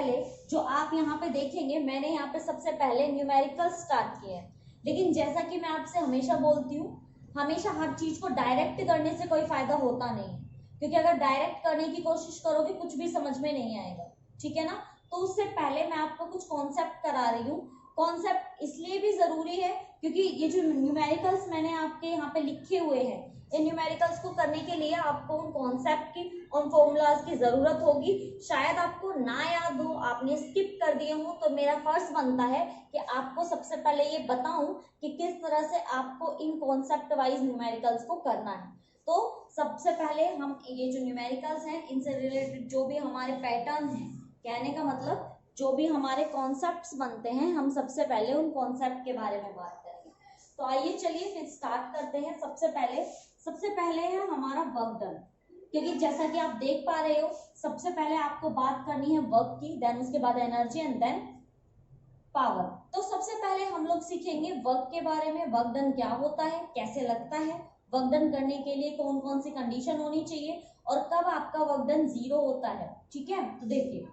पहले जो आप यहाँ पे देखेंगे, मैंने यहाँ पे सबसे पहले न्यूमेरिकल स्टार्ट किया है। लेकिन जैसा कि मैं आपसे हमेशा बोलती हूँ, हमेशा हर चीज को डायरेक्ट करने से कोई फायदा होता नहीं है, क्योंकि अगर डायरेक्ट करने की कोशिश करोगे कुछ भी समझ में नहीं आएगा, ठीक है ना। तो उससे पहले मैं आपको कुछ कॉन्सेप्ट करा रही हूँ। कॉन्सेप्ट इसलिए भी जरूरी है क्योंकि ये जो न्यूमेरिकल्स मैंने आपके यहाँ पे लिखे हुए हैं, इन न्यूमेरिकल्स को करने के लिए आपको उन कॉन्सेप्ट की, उन फॉर्मूलाज की जरूरत होगी। शायद आपको ना याद हो, आपने स्किप कर दिए हो, तो मेरा फर्ज बनता है कि आपको सबसे पहले ये बताऊं कि किस तरह से आपको इन कॉन्सेप्ट वाइज न्यूमेरिकल्स को करना है। तो सबसे पहले हम ये जो न्यूमेरिकल्स हैं, इनसे रिलेटेड जो भी हमारे पैटर्न हैं, कहने का मतलब जो भी हमारे कॉन्सेप्ट्स बनते हैं, हम सबसे पहले उन कॉन्सेप्ट के बारे में बात करेंगे। तो आइए चलिए फिर स्टार्ट करते हैं। सबसे पहले है हमारा वर्क डन, क्योंकि जैसा कि आप देख पा रहे हो, सबसे पहले आपको बात करनी है वर्क की, देन उसके बाद एनर्जी एंड देन पावर। तो सबसे पहले हम लोग सीखेंगे वर्क के बारे में, वर्क डन क्या होता है, कैसे लगता है, वर्क डन करने के लिए कौन कौन सी कंडीशन होनी चाहिए और कब आपका वर्क डन 0 होता है, ठीक है। तो देखिए,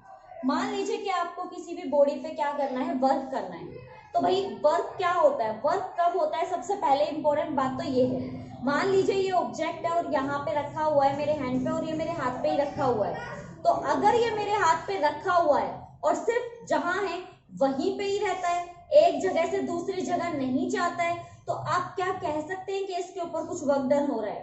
मान लीजिए कि आपको किसी भी बॉडी पे क्या करना है, वर्क करना है, तो भाई वर्क क्या होता है, वर्क कब होता है, सबसे पहले इंपॉर्टेंट बात तो ये है। मान लीजिए ये ऑब्जेक्ट है और यहाँ पे रखा हुआ है मेरे हैंड पे, और ये मेरे हाथ पे ही रखा हुआ है। तो अगर ये मेरे हाथ पे रखा हुआ है और सिर्फ जहां है वहीं पे ही रहता है, एक जगह से दूसरी जगह नहीं जाता है, तो आप क्या कह सकते हैं कि इसके ऊपर कुछ वर्क डन हो रहा है?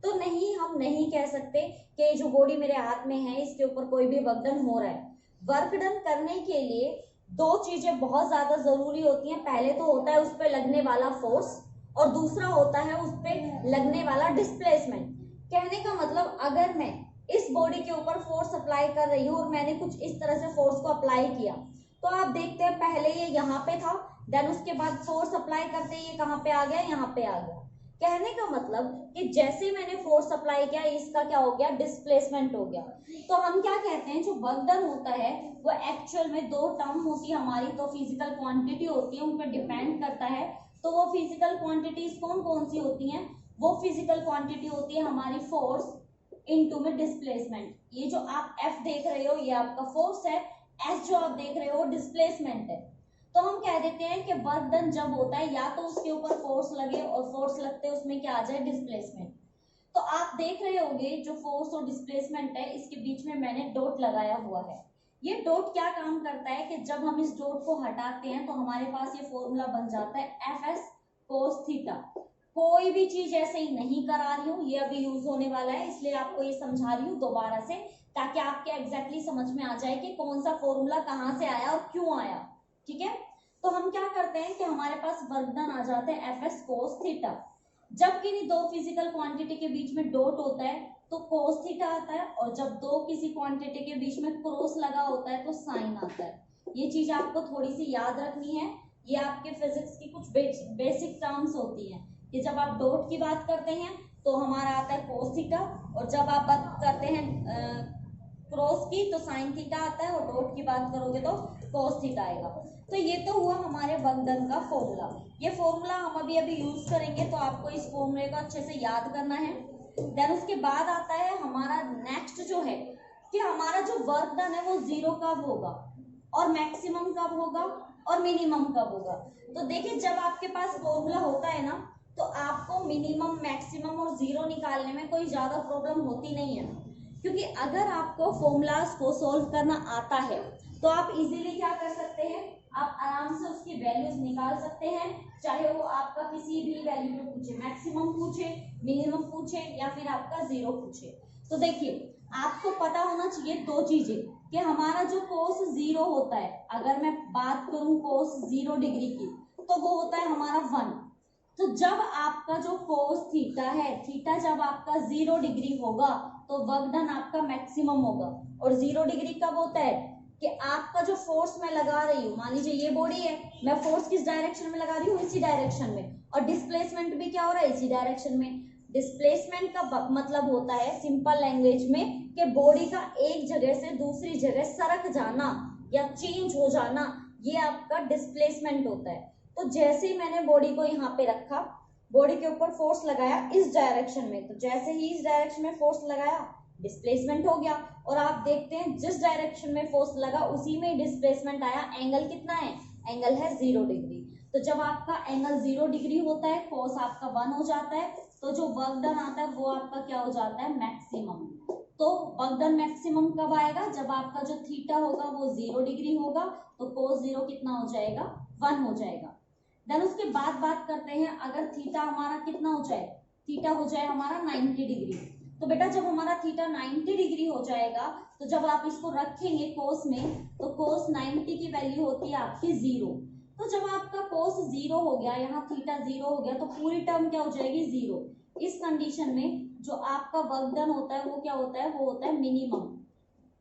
तो नहीं, हम नहीं कह सकते कि जो बॉडी मेरे हाथ में है इसके ऊपर कोई भी वर्क डन हो रहा है। वर्क डन करने के लिए दो चीजें बहुत ज्यादा जरूरी होती हैं। पहले तो होता है उस पर लगने वाला फोर्स, और दूसरा होता है उस पर लगने वाला डिस्प्लेसमेंट। कहने का मतलब, अगर मैं इस बॉडी के ऊपर फोर्स अप्लाई कर रही हूँ और मैंने कुछ इस तरह से फोर्स को अप्लाई किया, तो आप देखते हैं पहले ये यहाँ पे था, देन उसके बाद फोर्स अप्लाई करते ये कहाँ पे आ गया, यहाँ पे आ गया। कहने का मतलब कि जैसे ही मैंने फोर्स अप्लाई किया, इसका क्या हो गया, डिस्प्लेसमेंट हो गया। तो हम क्या कहते हैं, जो वर्क डन होता है वो एक्चुअल में दो टर्म होती है हमारी, तो फिजिकल क्वांटिटी होती है, उन पर डिपेंड करता है। तो वो फिजिकल क्वांटिटीज कौन कौन सी होती हैं? वो फिजिकल क्वांटिटी होती है हमारी फोर्स इनटू में डिस्प्लेसमेंट। ये जो आप F देख रहे हो ये आपका फोर्स है, S जो आप देख रहे हो डिस्प्लेसमेंट है। तो हम कह देते हैं कि वर्क डन जब होता है या तो उसके ऊपर फोर्स लगे और फोर्स लगते उसमें क्या आ जाए, डिस्प्लेसमेंट। तो आप देख रहे होंगे जो फोर्स और डिस्प्लेसमेंट है, इसके बीच में मैंने डॉट लगाया हुआ है। ये डॉट क्या काम करता है कि जब हम इस डॉट को हटाते हैं तो हमारे पास ये फॉर्मूला बन जाता है Fs cos थीटा। कोई भी चीज ऐसे ही नहीं करा रही हूँ, ये अभी यूज होने वाला है, इसलिए आपको ये समझा रही हूँ दोबारा से, ताकि आपके एग्जैक्टली समझ में आ जाए कि कौन सा फॉर्मूला कहाँ से आया और क्यों आया, ठीक है। तो हम क्या करते हैं कि हमारे पास वर्क डन आ जाते हैं Fs cos थीटा। जब किन्हीं दो फिजिकल क्वांटिटी के बीच में डॉट होता है तो cos थीटा आता है, और जब दो किसी क्वांटिटी के बीच में क्रॉस लगा होता है तो साइन आता है। ये चीज आपको थोड़ी सी याद रखनी है, ये आपके फिजिक्स की कुछ बेसिक टर्म्स होती हैं कि जब आप डॉट की बात करते हैं तो हमारा आता है cos थीटा, और जब आप बात करते हैं क्रॉस की तो साइन थीटा आता है, और डॉट की बात करोगे तो cos थीटा आएगा। तो ये तो हुआ हमारे वर्क डन का फॉर्मूला। ये फॉर्मूला हम अभी यूज करेंगे, तो आपको इस फॉर्मूले को अच्छे से याद करना है। देन उसके बाद आता है हमारा नेक्स्ट जो है कि हमारा जो वर्क डन है वो 0 कब होगा, और मैक्सिमम कब होगा, और मिनिमम कब होगा। तो देखिए, जब आपके पास फॉर्मूला होता है ना, तो आपको मिनिमम, मैक्सिमम और 0 निकालने में कोई ज्यादा प्रॉब्लम होती नहीं है, क्योंकि अगर आपको फॉर्मूलाज को सॉल्व करना आता है तो आप इजीली क्या कर सकते हैं, आप आराम से उसकी वैल्यूज निकाल सकते हैं, चाहे वो आपका किसी भी वैल्यू पे पूछे, मैक्सिमम पूछे, मिनिमम पूछे, या फिर आपका 0 पूछे। तो देखिए, आपको पता होना चाहिए दो चीजें कि हमारा जो cos 0 होता है, अगर मैं बात करूं cos 0 डिग्री की, तो वो होता है हमारा 1। तो जब आपका जो cos थीटा है, थीटा जब आपका 0 डिग्री होगा तो वर्क डन आपका मैक्सिमम होगा। और 0 डिग्री कब होता है कि आपका जो फोर्स मैं लगा रही हूँ, मान लीजिए ये बॉडी है, मैं फोर्स किस डायरेक्शन में लगा रही हूँ, इसी डायरेक्शन में, और डिस्प्लेसमेंट भी क्या हो रहा है, इसी डायरेक्शन में। डिस्प्लेसमेंट का मतलब होता है सिंपल लैंग्वेज में कि बॉडी का एक जगह से दूसरी जगह सरक जाना या चेंज हो जाना, ये आपका डिस्प्लेसमेंट होता है। तो जैसे ही मैंने बॉडी को यहाँ पे रखा, बॉडी के ऊपर फोर्स लगाया इस डायरेक्शन में, तो जैसे ही इस डायरेक्शन में फोर्स लगाया, डिस्प्लेसमेंट हो गया। और आप देखते हैं जिस डायरेक्शन में फोर्स लगा उसी में डिस्प्लेसमेंट आया। एंगल कितना है? एंगल है 0 डिग्री। तो जब आपका एंगल 0 डिग्री होता है, फोर्स आपका 1 हो जाता है, तो जो वर्क डन आता है वो आपका क्या हो जाता है? मैक्सिमम। तो वर्क डन मैक्सिमम कब आएगा? जब आपका जो थीटा होगा वो 0 डिग्री होगा, तो cos 0 कितना हो जाएगा? 1 हो जाएगा। देन उसके बाद बात करते हैं, अगर थीटा हमारा कितना हो जाए? थीटा हो जाए हमारा 90 डिग्री। तो बेटा जब हमारा थीटा 90 डिग्री हो जाएगा, तो जब आप इसको रखेंगे कोस में, तो कोस 90 की वैल्यू होती है आपकी 0। तो जब आपका कोस 0 हो गया, यहाँ थीटा 0 हो गया, तो पूरी टर्म क्या हो जाएगी? 0। इस कंडीशन में जो आपका वर्क डन होता है वो क्या होता है? वो होता है मिनिमम।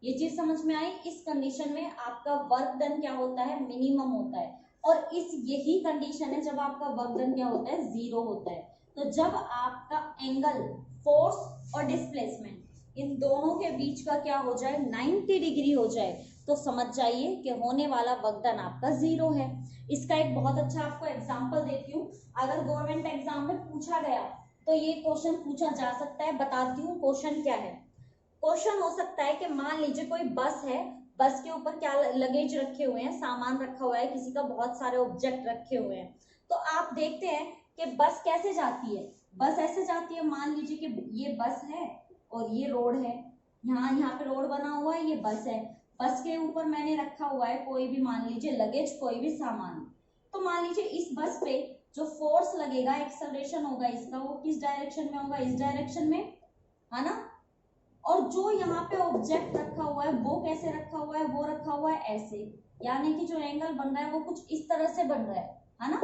ये चीज समझ में आई? इस कंडीशन में आपका वर्क डन क्या होता है? मिनिमम होता है। और इस यही कंडीशन है जब आपका वर्क डन क्या होता है? 0 होता है। तो जब आपका एंगल, फोर्स और डिस्प्लेसमेंट इन दोनों के बीच का क्या हो जाए? 90 डिग्री हो जाए, तो समझ जाइए कि होने वाला वर्क डन आपका 0 है। इसका एक बहुत अच्छा आपको एग्जांपल देती हूँ। अगर गवर्नमेंट एग्जाम में पूछा गया तो ये क्वेश्चन पूछा जा सकता है। बताती हूँ क्वेश्चन क्या है। क्वेश्चन हो सकता है कि मान लीजिए कोई बस है, बस के ऊपर क्या लगेज रखे हुए हैं, सामान रखा हुआ है, किसी का बहुत सारे ऑब्जेक्ट रखे हुए हैं। तो आप देखते हैं कि बस कैसे जाती है। बस ऐसे जाती है, मान लीजिए कि ये बस है और ये रोड है, यहाँ पे रोड बना हुआ है, ये बस है। बस के ऊपर मैंने रखा हुआ है कोई भी, मान लीजिए लगेज, कोई भी सामान। तो मान लीजिए इस बस पे जो फोर्स लगेगा, एक्सेलरेशन होगा इसका, वो किस डायरेक्शन में होगा? इस डायरेक्शन में, है ना। और जो यहाँ पे ऑब्जेक्ट रखा हुआ है वो कैसे रखा हुआ है? वो रखा हुआ है ऐसे, यानी कि जो एंगल बन रहा है वो कुछ इस तरह से बन रहा है ना,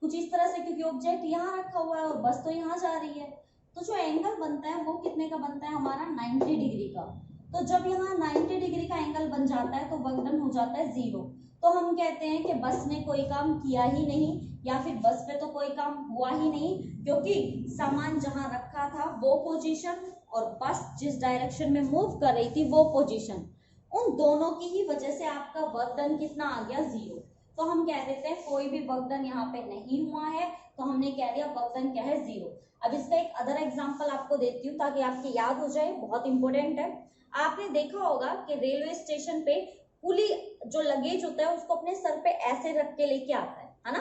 कुछ इस तरह से, क्योंकि ऑब्जेक्ट यहाँ रखा हुआ है और बस तो यहाँ जा रही है। तो जो एंगल बनता है वो कितने का बनता है? हमारा 90 डिग्री का। तो जब यहाँ 90 डिग्री का एंगल बन जाता है तो वर्क डन हो जाता है 0। तो हम कहते हैं कि बस ने कोई काम किया ही नहीं, या फिर बस पे तो कोई काम हुआ ही नहीं, क्योंकि सामान जहां रखा था वो पोजीशन और बस जिस डायरेक्शन में मूव कर रही थी वो पोजीशन, उन दोनों की ही वजह से आपका वर्क डन कितना आ गया? 0। तो हम कह देते हैं कोई भी वर्क डन यहाँ पे नहीं हुआ है, तो हमने कह दिया वर्क डन क्या है? 0। अब इसका एक अदर एग्जांपल आपको देती हूँ ताकि आपके याद हो जाए, बहुत इंपॉर्टेंट है। आपने देखा होगा कि रेलवे स्टेशन पे कुली जो लगेज होता है उसको अपने सर पे ऐसे रख के लेके आता है ना।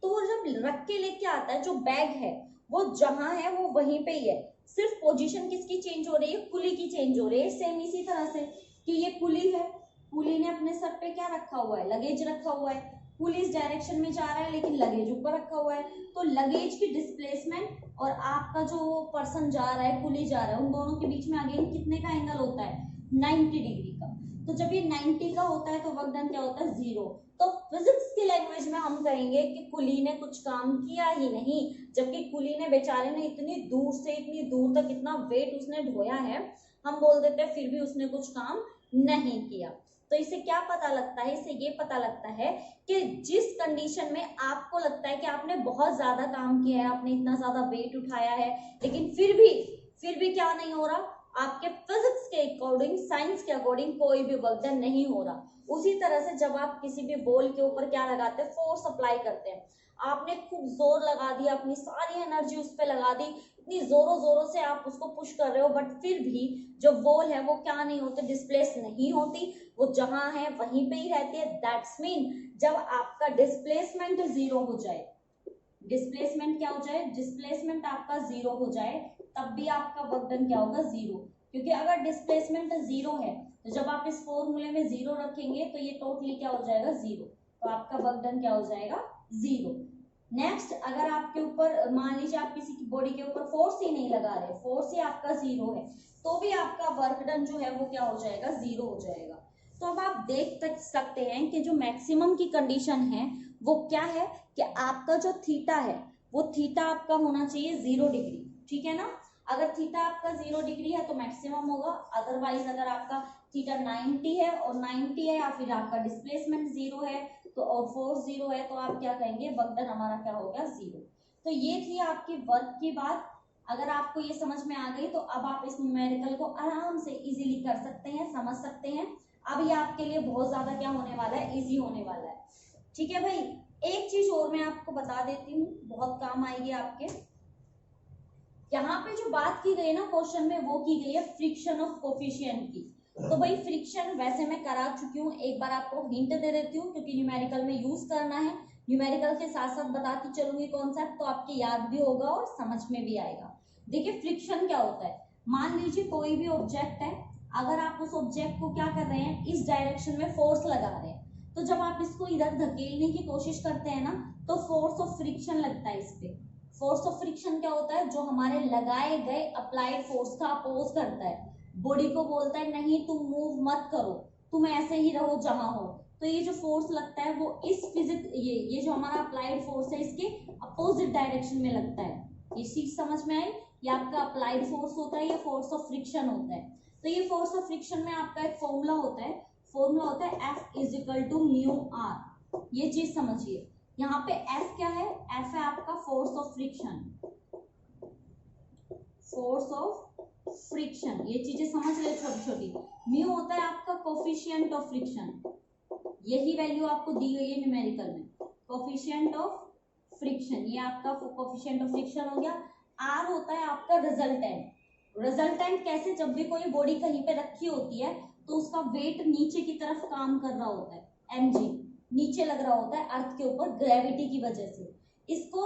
तो वो जब रख के लेके आता है, जो बैग है वो जहां है वो वहीं पे ही है, सिर्फ पोजीशन किसकी चेंज हो रही है? कुली की चेंज हो रही है। सेम इसी तरह से कि ये कुली है, कुली ने अपने सर पे क्या रखा हुआ है? लगेज रखा हुआ है। कुली इस डायरेक्शन में जा रहा है लेकिन लगेज ऊपर रखा हुआ है। तो लगेज की डिस्प्लेसमेंट और आपका जो पर्सन जा रहा है, कुली जा रहा है, उन दोनों के बीच में अगेन कितने का एंगल होता है? 90 डिग्री का। तो जब ये 90 का होता है तो वर्क डन क्या होता है? 0। तो फिजिक्स की लैंग्वेज में हम कहेंगे कि कुली ने कुछ काम किया ही नहीं, जबकि कुली ने, बेचारे ने इतनी दूर से इतनी दूर तक इतना वेट उसने ढोया है, हम बोल देते हैं फिर भी उसने कुछ काम नहीं किया। तो इससे क्या पता लगता है? इससे ये पता लगता है कि जिस कंडीशन में आपको लगता है कि आपने बहुत ज्यादा काम किया है, आपने इतना ज्यादा वेट उठाया है, लेकिन फिर भी क्या नहीं हो रहा? आपके फिजिक्स के अकॉर्डिंग, साइंस के अकॉर्डिंग कोई भी वर्क डन नहीं हो रहा। उसी तरह से जब आप किसी भी बॉल के ऊपर क्या लगाते हैं? फोर्स अप्लाई करते हैं। आपने खूब जोर लगा दिया, अपनी सारी एनर्जी उस पर लगा दी, इतनी जोरों जोरों से आप उसको पुश कर रहे हो, बट फिर भी जो बॉल है वो क्या नहीं होती? डिस्प्लेस नहीं होती, वो जहां है वहीं पे ही रहती है। दैट्स मीन जब आपका डिस्प्लेसमेंट 0 हो जाए, डिस्प्लेसमेंट क्या हो जाए? डिस्प्लेसमेंट आपका 0 हो जाए, तब भी आपका वर्क डन क्या होगा? 0। क्योंकि अगर डिस्प्लेसमेंट 0 है तो जब आप इस फॉर्मूले में 0 रखेंगे तो ये टोटली क्या हो जाएगा? 0। तो आपका वर्क डन क्या हो जाएगा? 0। नेक्स्ट, अगर आपके ऊपर मान लीजिए आप किसी की बॉडी के ऊपर फोर्स ही नहीं लगा रहे, फोर्स ही आपका 0 है, तो भी आपका वर्क डन जो है वो क्या हो जाएगा? 0 हो जाएगा। तो अब आप देख सकते हैं कि जो मैक्सिमम की कंडीशन है वो क्या है कि आपका जो थीटा है वो थीटा आपका होना चाहिए 0 डिग्री, ठीक है ना। अगर थीटा आपका 0 डिग्री है तो मैक्सिमम होगा, अदरवाइज अगर आपका थीटा 90 है और 90 है या फिर आपका डिस्प्लेसमेंट 0 है तो और फोर्स 0 है, तो आप क्या कहेंगे? वर्क डन हमारा क्या हो गया? 0। तो ये थी आपकी वर्क की बात। अगर आपको ये समझ में आ गई तो अब आप इस न्यूमेरिकल को आराम से इजीली कर सकते हैं, समझ सकते हैं। अब ये आपके लिए बहुत ज्यादा क्या होने वाला है? इजी होने वाला है। ठीक है भाई, एक चीज और मैं आपको बता देती हूँ, बहुत काम आएगी आपके। यहाँ पे जो बात की गई ना क्वेश्चन में, वो की गई है फ्रिक्शन ऑफ कोफिशिएंट की। तो भाई फ्रिक्शन वैसे मैं करा चुकी हूँ, एक बार आपको हिंट दे देती हूँ, क्योंकि न्यूमेरिकल में यूज करना है। न्यूमेरिकल के साथ साथ बताती चलूंगी कॉन्सेप्ट, तो आपके याद भी होगा और समझ में भी आएगा। देखिए फ्रिक्शन क्या होता है, मान लीजिए कोई भी ऑब्जेक्ट है, अगर आप उस ऑब्जेक्ट को क्या कर रहे हैं, इस डायरेक्शन में फोर्स लगा रहे हैं, तो जब आप इसको इधर धकेलने की कोशिश करते हैं ना, तो फोर्स ऑफ फ्रिक्शन लगता है इस पे। फोर्स ऑफ फ्रिक्शन क्या होता है, जो हमारे लगाए गए अप्लाइड फोर्स का अपोज करता है, बॉडी को बोलता है नहीं तुम मूव मत करो, तुम ऐसे ही रहो जहां हो। तो ये जो फोर्स लगता है वो इस फिजिक ये जो हमारा अप्लाइड फोर्स है इसके अपोजिट डायरेक्शन में लगता है। ये चीज समझ में आई, ये आपका अप्लाइड फोर्स होता है, ये फोर्स ऑफ फ्रिक्शन होता है। तो ये फोर्स ऑफ फ्रिक्शन में आपका एक फॉर्मूला होता है, F is equal to mu R. ये चीज समझिए, यहाँ पे F क्या है, F है आपका force of friction, force of friction, ये चीजें समझ ले छोटी छोटी। म्यू होता है आपका कोफिशिएंट ऑफ फ्रिक्शन, यही वैल्यू आपको दी गई है न्यूमेरिकल में, कोफिशिएंट ऑफ फ्रिक्शन, ये आपका कोफिशिएंट ऑफ फ्रिक्शन हो गया। आर होता है आपका रिजल्टेंट। रिजल्टेंट कैसे, जब भी कोई बॉडी कहीं पे रखी होती है तो उसका वेट नीचे की तरफ काम कर रहा होता है, mg नीचे लग रहा होता है अर्थ के ऊपर ग्रेविटी की वजह से। इसको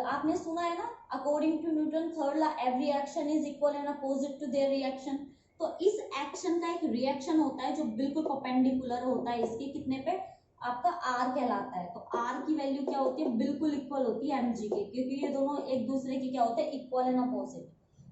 आपने सुना है ना, according to Newton third law every action is equal and opposite to their reaction. तो इस एक्शन का एक रिएक्शन होता है जो बिल्कुल परपेंडिकुलर होता है इसके कितने पे, आपका आर कहलाता है। तो आर की वैल्यू क्या होती है, बिल्कुल इक्वल होती है mg के, क्योंकि ये दोनों एक दूसरे की क्या होते हैं, इक्वल एंड अपोजिट।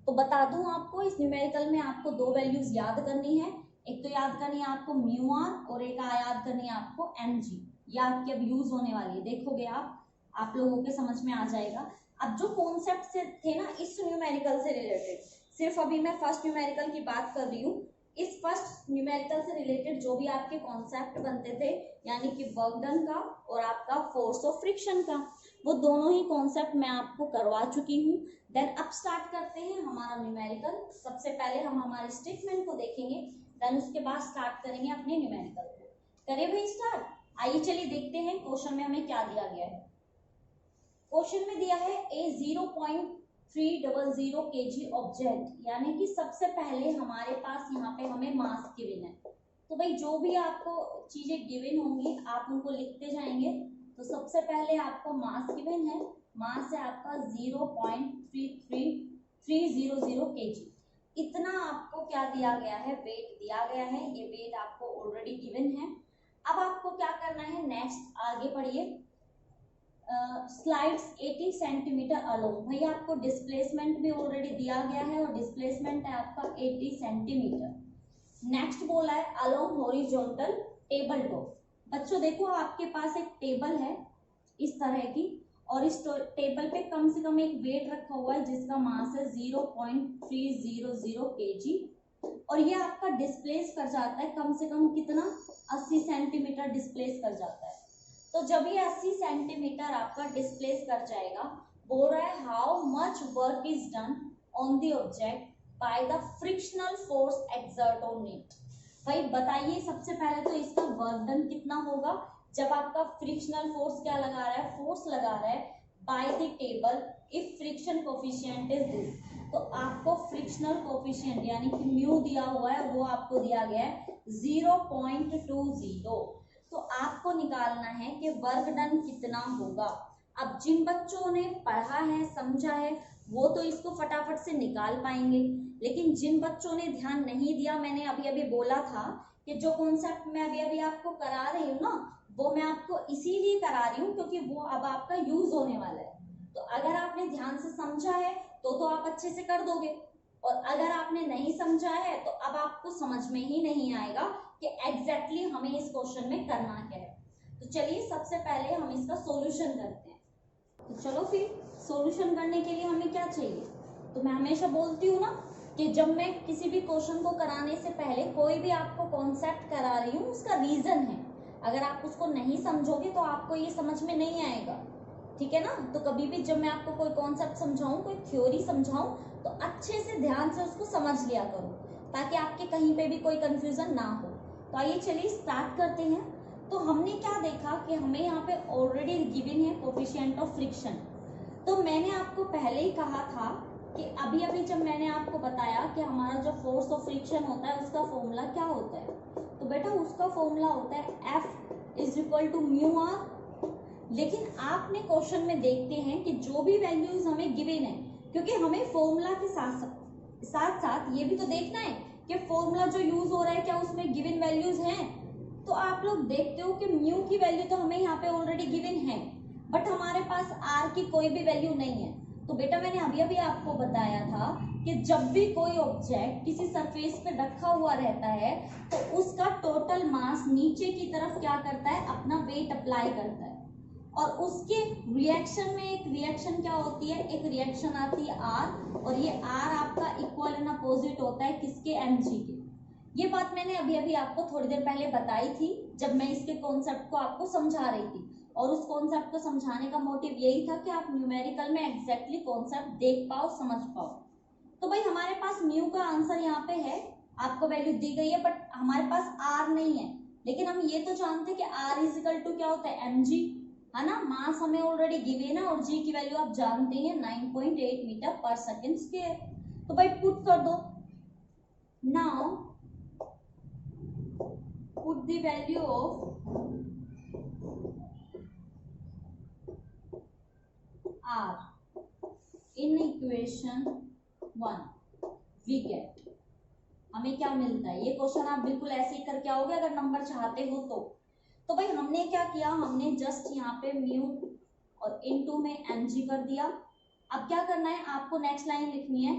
तो बता दूं आपको, इस न्यूमेरिकल में आपको दो वैल्यूज याद करनी है, एक तो याद करनी है आपको म्यू आर और एक याद करनी है आपको mg। ये आपकी अब यूज होने वाली है, देखोगे आप लोगों के समझ में आ जाएगा। अब जो कॉन्सेप्ट से थे ना इस न्यूमेरिकल से रिलेटेड, सिर्फ अभी मैं फर्स्ट न्यूमेरिकल की बात कर रही हूँ, इस फर्स्ट न्यूमेरिकल से रिलेटेड जो भी आपके कॉन्सेप्ट बनते थे, यानी कि वर्क डन का और आपका फोर्स ऑफ फ्रिक्शन का, वो दोनों ही कॉन्सेप्ट मैं आपको करवा चुकी हूँ। देन अब स्टार्ट करते हैं हमारा न्यूमेरिकल। सबसे पहले हम हमारे स्टेटमेंट को देखेंगे, देन उसके बाद स्टार्ट करेंगे अपने न्यूमेरिकल को। करें भाई स्टार्ट, आइए चलिए देखते हैं क्वेश्चन में हमें क्या दिया गया है। क्वेश्चन में दिया है ए 0.300 kg ऑब्जेक्ट, यानी कि सबसे पहले हमारे पास यहाँ पे हमें मास गिवन है। तो भाई जो भी आपको चीजें गिवन होंगी आप उनको लिखते जाएंगे। तो सबसे पहले आपको मास गिवन है, मास है आपका 0.300 kg। इतना आपको क्या दिया गया है, वेट दिया गया है, ये वेट आपको ऑलरेडी गिवन है। अब आपको क्या करना है, नेक्स्ट आगे बढ़िए, स्लाइड्स 80 सेंटीमीटर अलोंग। भाई आपको डिस्प्लेसमेंट भी ऑलरेडी दिया गया है और डिस्प्लेसमेंट है आपका 80 सेंटीमीटर। नेक्स्ट बोला है अलोंग हॉरिजॉन्टल टेबल टॉप। बच्चों देखो आपके पास एक टेबल है इस तरह की, और इस टेबल पे कम से कम एक वेट रखा हुआ है जिसका मास है 0.300 kg, और ये आपका डिस्प्लेस कर जाता है कम से कम कितना, 80 सेंटीमीटर डिस्प्लेस कर जाता है। तो जब ये 80 सेंटीमीटर आपका डिस्प्लेस कर जाएगा, बोल रहा है how much work is done on the object by the frictional force exert on it. भाई बताइए सबसे पहले तो इसका वर्क डन कितना होगा जब आपका फ्रिक्शनल फोर्स क्या लगा रहा है, फोर्स लगा रहा है by the table if friction coefficient is this. तो आपको फ्रिक्शनल कोफिशिएंट यानी कि म्यू दिया हुआ है, वो आपको दिया गया है 0.20। तो आपको निकालना है कि वर्क डन कितना होगा। अब जिन बच्चों ने पढ़ा है समझा है वो तो इसको फटाफट से निकाल पाएंगे, लेकिन जिन बच्चों ने ध्यान नहीं दिया, मैंने अभी अभी बोला था कि जो कॉन्सेप्ट मैं अभी अभी आपको करा रही हूँ ना, वो मैं आपको इसीलिए करा रही हूँ क्योंकि वो अब आपका यूज होने वाला है। तो अगर आपने ध्यान से समझा है तो आप अच्छे से कर दोगे, और अगर आपने नहीं समझा है तो अब आपको समझ में ही नहीं आएगा कि एग्जैक्टली हमें इस क्वेश्चन में करना क्या है। तो चलिए सबसे पहले हम इसका सॉल्यूशन करते हैं। तो चलो फिर सॉल्यूशन करने के लिए हमें क्या चाहिए, तो मैं हमेशा बोलती हूँ ना कि जब मैं किसी भी क्वेश्चन को कराने से पहले कोई भी आपको कॉन्सेप्ट करा रही हूँ उसका रीजन है। अगर आप उसको नहीं समझोगे तो आपको ये समझ में नहीं आएगा, ठीक है ना। तो कभी भी जब मैं आपको कोई कॉन्सेप्ट समझाऊं, कोई थ्योरी समझाऊं, तो अच्छे से ध्यान से उसको समझ लिया करो ताकि आपके कहीं पे भी कोई कंफ्यूजन ना हो। तो आइए चलिए स्टार्ट करते हैं। तो हमने क्या देखा कि हमें यहाँ पे ऑलरेडी गिवन है कोफिशिएंट ऑफ फ्रिक्शन। तो मैंने आपको पहले ही कहा था कि अभी अभी जब मैंने आपको बताया कि हमारा जो फोर्स ऑफ फ्रिक्शन होता है उसका फॉर्मूला क्या होता है, तो बेटा उसका फॉर्मूला होता है F is equal to mu R. लेकिन आपने क्वेश्चन में देखते हैं कि जो भी वैल्यूज हमें गिवन है, क्योंकि हमें फॉर्मूला के साथ साथ ये भी तो देखना है कि फॉर्मूला जो यूज हो रहा है क्या उसमें गिवन वैल्यूज हैं। तो आप लोग देखते हो कि म्यू की वैल्यू तो हमें यहाँ पे ऑलरेडी गिवन है, बट हमारे पास आर की कोई भी वैल्यू नहीं है। तो बेटा मैंने अभी अभी आपको बताया था कि जब भी कोई ऑब्जेक्ट किसी सरफेस पे रखा हुआ रहता है तो उसका टोटल मास नीचे की तरफ क्या करता है, अपना वेट अप्लाई करता है, और उसके रिएक्शन में एक रिएक्शन क्या होती है, एक रिएक्शन आती है आर, और ये आर आपका इक्वल एंड अपोजिट होता है किसके, mg के। ये बात मैंने अभी अभी आपको थोड़ी देर पहले बताई थी जब मैं इसके कॉन्सेप्ट को आपको समझा रही थी, और उस कॉन्सेप्ट को समझाने का मोटिव यही था कि आप न्यूमेरिकल में एग्जैक्टली कॉन्सेप्ट देख पाओ, समझ पाओ। तो भाई हमारे पास म्यू का आंसर यहाँ पे है, आपको वैल्यू दी गई है, बट हमारे पास आर नहीं है। लेकिन हम ये तो जानते हैं कि आर इजिकल टू क्या होता है, mg, है ना। मास हमें ऑलरेडी गिवन है और जी की वैल्यू आप जानते हैं 9.8 मीटर पर सेकेंड स्क्वायर। तो भाई पुट कर दो, now put the value of R in equation 1, we get, हमें क्या मिलता है। ये क्वेश्चन आप बिल्कुल ऐसे ही करके आओगे अगर नंबर चाहते हो तो भाई हमने क्या किया, हमने जस्ट यहाँ पे म्यू और इनटू में mg कर दिया। अब क्या करना है आपको, नेक्स्ट लाइन लिखनी है,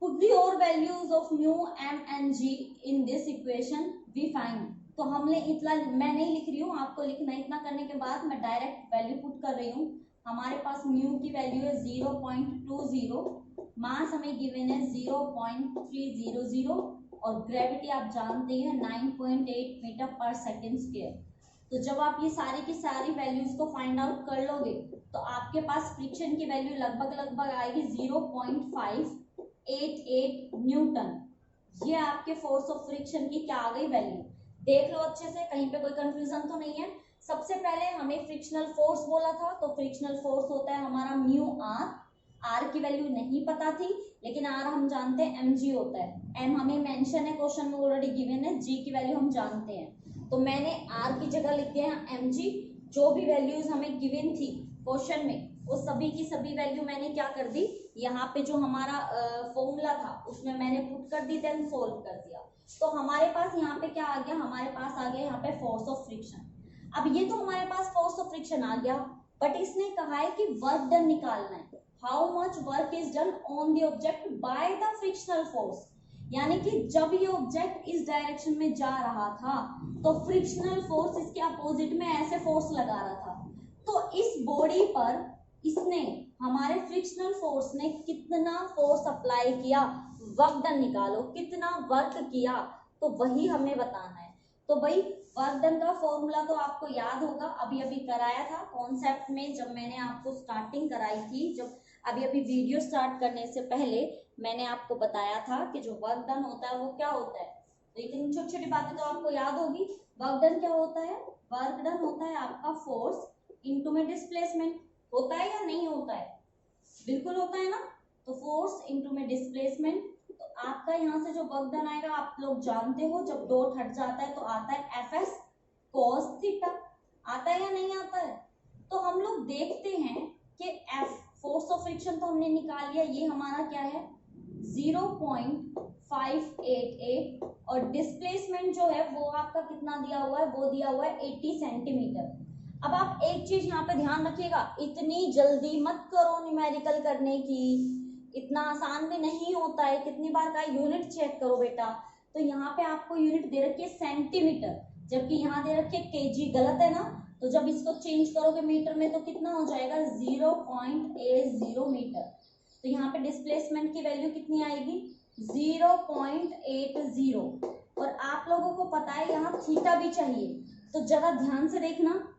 पुट दी और values of mu M and G in this equation we find. तो हमने इतना, मैं नहीं लिख रही हूँ, आपको लिखना है। इतना करने के बाद मैं डायरेक्ट वैल्यू पुट कर रही हूँ। हमारे पास म्यू की वैल्यू है 0.20, मास हमें गिवन है 0.300, और ग्रेविटी आप जानते हैं 9.8 मीटर पर सेकेंड स्क्वायर। तो जब आप ये सारी की सारी वैल्यूज को फाइंड आउट कर लोगे तो आपके पास फ्रिक्शन की वैल्यू लगभग आएगी 0.588 न्यूटन। ये आपके फोर्स ऑफ फ्रिक्शन की क्या आ गई, वैल्यू। देख लो अच्छे से, कहीं पे कोई कंफ्यूजन तो नहीं है। सबसे पहले हमें फ्रिक्शनल फोर्स बोला था, तो फ्रिक्शनल फोर्स होता है हमारा म्यू आर। आर की वैल्यू नहीं पता थी, लेकिन आर हम जानते हैं mg होता है। एम हमें मेंशन है, क्वेश्चन में ऑलरेडी गिवन है। जी की वैल्यू हम जानते हैं, तो मैंने आर की जगह लिख दिया है mg। जो भी वैल्यूज हमें गिवन थी क्वेश्चन में, वो सभी की सभी वैल्यू मैंने क्या कर दी, यहाँ पे जो हमारा फॉर्मूला था उसमें मैंने पुट कर दी, देन सोल्व कर दिया। तो हमारे पास यहाँ पे क्या आ गया, हमारे पास आ गया यहाँ पे फोर्स ऑफ फ्रिक्शन। अब ये तो हमारे पास फोर्स ऑफ फ्रिक्शन आ गया, बट इसने कहा है कि वर्क डन निकालना है, how much work is done on the object by the frictional force. यानी कि जब ये ऑब्जेक्ट इस डायरेक्शन में जा रहा था तो फ्रिक्शनल फोर्स इसके अपोजिट में ऐसे फोर्स लगा रहा था। तो इस बॉडी पर इसने, हमारे फ्रिक्शनल फोर्स ने कितना फोर्स अप्लाई किया, वर्क डन निकालो, कितना वर्क किया, तो वही हमें बताना है। तो भाई वर्क डन का फॉर्मूला तो आपको याद होगा, अभी अभी कराया था कॉन्सेप्ट में जब मैंने आपको स्टार्टिंग कराई थी। जब अभी अभी वीडियो स्टार्ट करने से पहले मैंने आपको बताया था कि जो वर्क डन होता है वो क्या होता है। तो इतनी छोटी छोटी बातें तो आपको याद होगी। वर्क डन क्या होता है, वर्क डन होता है आपका फोर्स इनटू में डिस्प्लेसमेंट। होता है या नहीं होता है, बिल्कुल होता है ना। तो फोर्स इनटू में डिस्प्लेसमेंट, तो आपका यहाँ से जो वर्क डन आएगा आप लोग जानते हो, जब डॉट हट जाता है तो आता है एफ एस कॉस थीटा। आता है या नहीं आता है। तो हम लोग देखते हैं कि एफ, फोर्स ऑफ फ्रिक्शन तो हमने निकाल लिया, ये हमारा क्या है 0.588, और डिस्प्लेसमेंट जो है वो आपका कितना दिया हुआ है, वो दिया हुआ है 80 सेंटीमीटर। अब आप एक चीज यहाँ पे ध्यान रखिएगा, इतनी जल्दी मत करो न्यूमेरिकल करने की, इतना आसान भी नहीं होता है। कितनी बार का यूनिट चेक करो बेटा। तो यहाँ पे आपको यूनिट दे रखी है सेंटीमीटर, जबकि यहाँ दे रखी है केजी, गलत है ना। तो जब इसको चेंज करोगे मीटर में तो कितना हो जाएगा 0.80 मीटर। तो यहाँ पे डिस्प्लेसमेंट की वैल्यू कितनी आएगी 0.80। और आप लोगों को पता है यहाँ थीटा भी चाहिए, तो जरा ध्यान से देखना।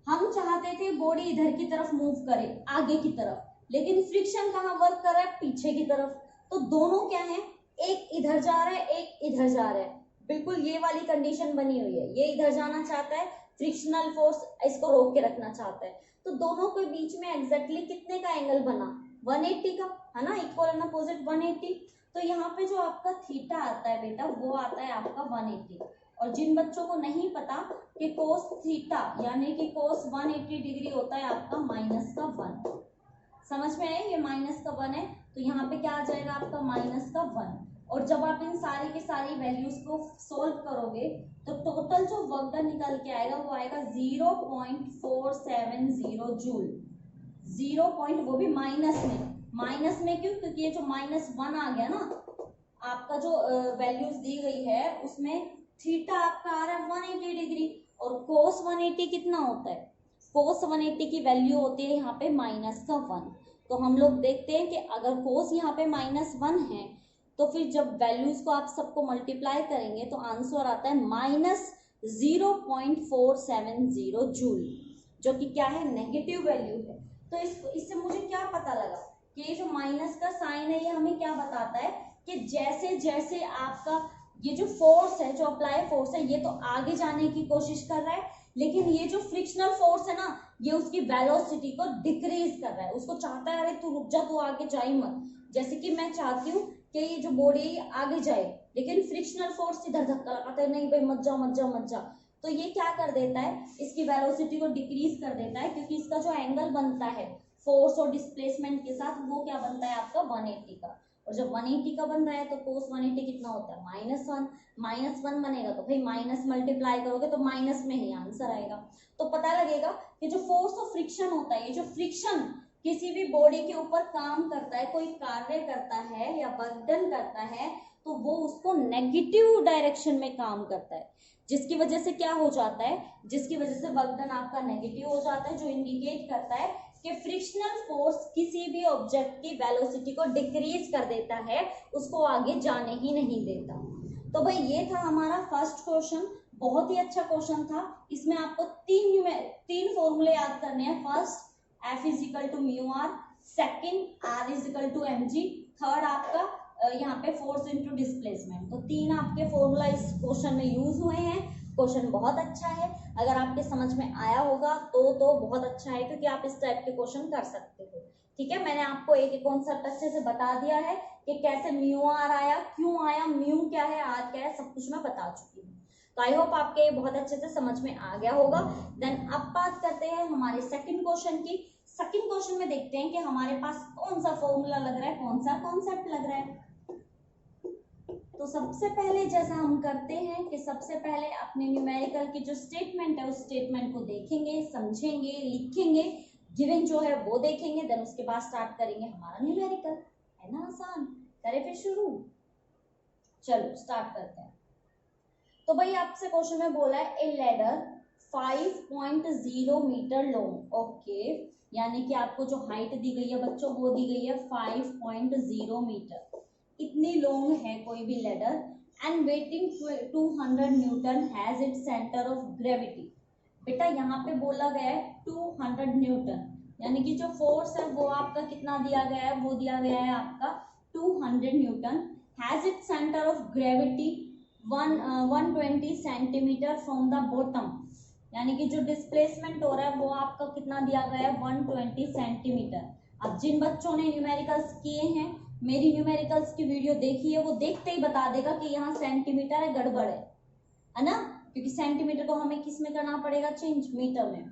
हम चाहते थे बॉडी इधर की तरफ मूव करे, आगे की तरफ, लेकिन फ्रिक्शन कहाँ वर्क कर रहा है, पीछे की तरफ। तो दोनों क्या है, एक इधर जा रहा है, एक इधर जा रहा है। बिल्कुल ये वाली कंडीशन बनी हुई है, ये इधर जाना चाहता है, फ्रिक्शनल फोर्स इसको रोक के रखना चाहता है। तो दोनों के बीच में एग्जैक्टली कितने का एंगल बना 180 का, है ना, इक्वल एंड अपोजिट 180। तो यहाँ पे जो आपका थीटा आता है बेटा वो आता है आपका 180। और जिन बच्चों को नहीं पता कि कोस थीटा यानी कि कोस 180 डिग्री होता है आपका माइनस का 1, समझ में आए, ये माइनस का 1 है तो यहाँ पे क्या आ जाएगा आपका माइनस का 1। और जब आप इन सारी की सारी वैल्यूज को सोल्व करोगे तो टोटल जो वर्क डन निकल के आएगा वो आएगा 0.470 जूल। 0 वो भी माइनस में क्यों, क्योंकि ये जो -1 आ गया ना आपका, जो वैल्यूज दी गई है उसमें थीटा आपका आ रहा है 180 डिग्री और कोस 180 कितना होता है, कोस 180 की वैल्यू होती है यहाँ पे माइनस का 1। तो हम लोग देखते हैं कि अगर कोस यहाँ पे -1 है तो फिर जब वैल्यूज को आप सबको मल्टीप्लाई करेंगे तो आंसर आता है -0.470 जूल, जो कि क्या है, नेगेटिव वैल्यू है। तो इससे मुझे क्या पता लगा कि ये जो माइनस का साइन है ये हमें क्या बताता है कि जैसे जैसे आपका ये जो फोर्स है, जो अप्लाई फोर्स है, ये तो आगे जाने की कोशिश कर रहा है, लेकिन ये जो फ्रिक्शनल फोर्स है ना ये उसकी वेलोसिटी को डिक्रीज कर रहा है। उसको चाहता है अरे तू रुक जा, तू आगे जा ही मत। जैसे कि मैं चाहती हूँ कि ये जो बॉडी है आगे जाए, लेकिन फ्रिक्शनल फोर्स इधर धक्का लगाता है, नहीं भाई मत जा मत जा मत जा। तो ये क्या कर देता है, इसकी वेलोसिटी को डिक्रीज कर देता है, क्योंकि इसका जो एंगल बनता है फोर्स और डिस्प्लेसमेंट के साथ वो क्या बनता है आपका 180 का। और जब 180 का बन रहा है तो कोस 180 कितना होता है -1 बनेगा तो भाई माइनस मल्टीप्लाई करोगे तो माइनस में ही आंसर आएगा। तो पता लगेगा कि जो फोर्स ऑफ फ्रिक्शन होता है, ये जो फ्रिक्शन किसी भी बॉडी के ऊपर काम करता है, कोई कार्य करता है या बर्डन करता है, तो वो उसको नेगेटिव डायरेक्शन में काम करता है, जिसकी वजह से क्या हो जाता है, जिसकी वजह से वर्कडन आपका नेगेटिव हो जाता है, जो इंडिकेट करता है कि फ्रिक्शनल फोर्स किसी भी ऑब्जेक्ट की वेलोसिटी को डिक्रीज कर देता है, उसको आगे जाने ही नहीं देता। तो भाई ये था हमारा फर्स्ट क्वेश्चन, बहुत ही अच्छा क्वेश्चन था। इसमें आपको तीन फॉर्मूले याद करने हैं। First F = μr, second R = mg, third आपका यहाँ पे फोर्स इनटू डिस्प्लेसमेंट। तो तीन आपके फॉर्मूला इस क्वेश्चन में यूज हुए हैं। क्वेश्चन बहुत अच्छा है, अगर आपके समझ में आया होगा तो बहुत अच्छा है, क्योंकि आप इस टाइप के क्वेश्चन कर सकते हो। ठीक है, मैंने आपको एक कॉन्सेप्ट अच्छे से बता दिया है कि कैसे μr आया, क्यों आया, म्यू क्या है, आर क्या है, सब कुछ मैं बता चुकी हूँ। तो आई होप आपके ये बहुत अच्छे से समझ में आ गया होगा। देन अब बात करते हैं हमारे सेकंड क्वेश्चन की। सेकंड क्वेश्चन में देखते हैं कि हमारे पास कौन सा फॉर्मूला लग रहा है, कौन सा कॉन्सेप्ट लग रहा है। तो सबसे पहले जैसा हम करते हैं कि सबसे पहले अपने न्यूमेरिकल की जो स्टेटमेंट है उस स्टेटमेंट को देखेंगे, समझेंगे, लिखेंगे, गिवन जो है वो देखेंगे, देन उसके बाद स्टार्ट करेंगे हमारा न्यूमेरिकल। है ना आसान, करें फिर शुरू। चलो स्टार्ट करते हैं। तो भाई आपसे क्वेश्चन में बोला है ए लेडर 5.0 मीटर लॉन्ग। ओके, यानी कि आपको जो हाइट दी गई है बच्चों वो दी गई है 5.0 मीटर, इतनी लॉन्ग है कोई भी ladder, and waiting 200 Newton has it centre of gravity. बेटा यहाँ पे बोला गया है 200 न्यूटन, यानी कि जो फोर्स है वो आपका कितना दिया गया है, वो दिया गया है आपका 200 Newton. Has it centre of gravity 120 centimetre from the bottom, यानी कि जो डिस्प्लेसमेंट हो रहा है वो आपका कितना दिया गया है 120 सेंटीमीटर। अब जिन बच्चों ने न्यूमेरिकल्स किए हैं, मेरी न्यूमेरिकल्स की वीडियो देखी है, वो देखते ही बता देगा कि यहाँ सेंटीमीटर है, गड़बड़ है ना, क्योंकि सेंटीमीटर को हमें किस में करना पड़ेगा, चेंज, मीटर में।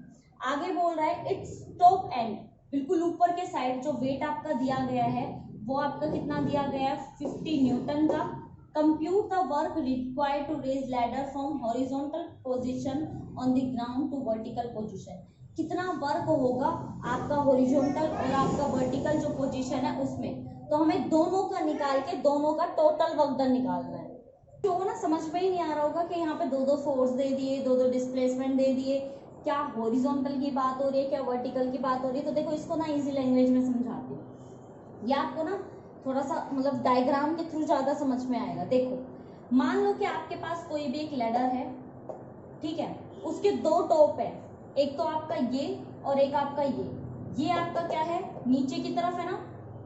आगे बोल रहा है इट्स टॉप एंड, बिल्कुल ऊपर के साइड जो वेट आपका दिया गया है वो आपका कितना दिया गया है 50 न्यूटन का। Compute the work required to raise ladder from horizontal position on the ground to vertical position. कितना वर्क होगा आपका हॉरिजॉन्टल और आपका वर्टिकल जो पोजीशन है उसमें, तो हमें दोनों का निकाल के दोनों का टोटल वर्क डन निकालना है। तो ना समझ में ही नहीं आ रहा होगा कि यहाँ पे दो फोर्स दे दिए, दो डिस्प्लेसमेंट दे दिए, क्या हॉरिजॉन्टल की बात हो रही है, क्या वर्टिकल की बात हो रही है। तो देखो इसको ना इजी लैंग्वेज में समझाती हूँ, या आपको ना थोड़ा सा मतलब डायग्राम के थ्रू ज्यादा समझ में आएगा। देखो मान लो कि आपके पास कोई भी एक लैडर है, ठीक है, उसके दो टॉप है, एक तो आपका ये और एक आपका ये आपका क्या है, नीचे की तरफ है ना।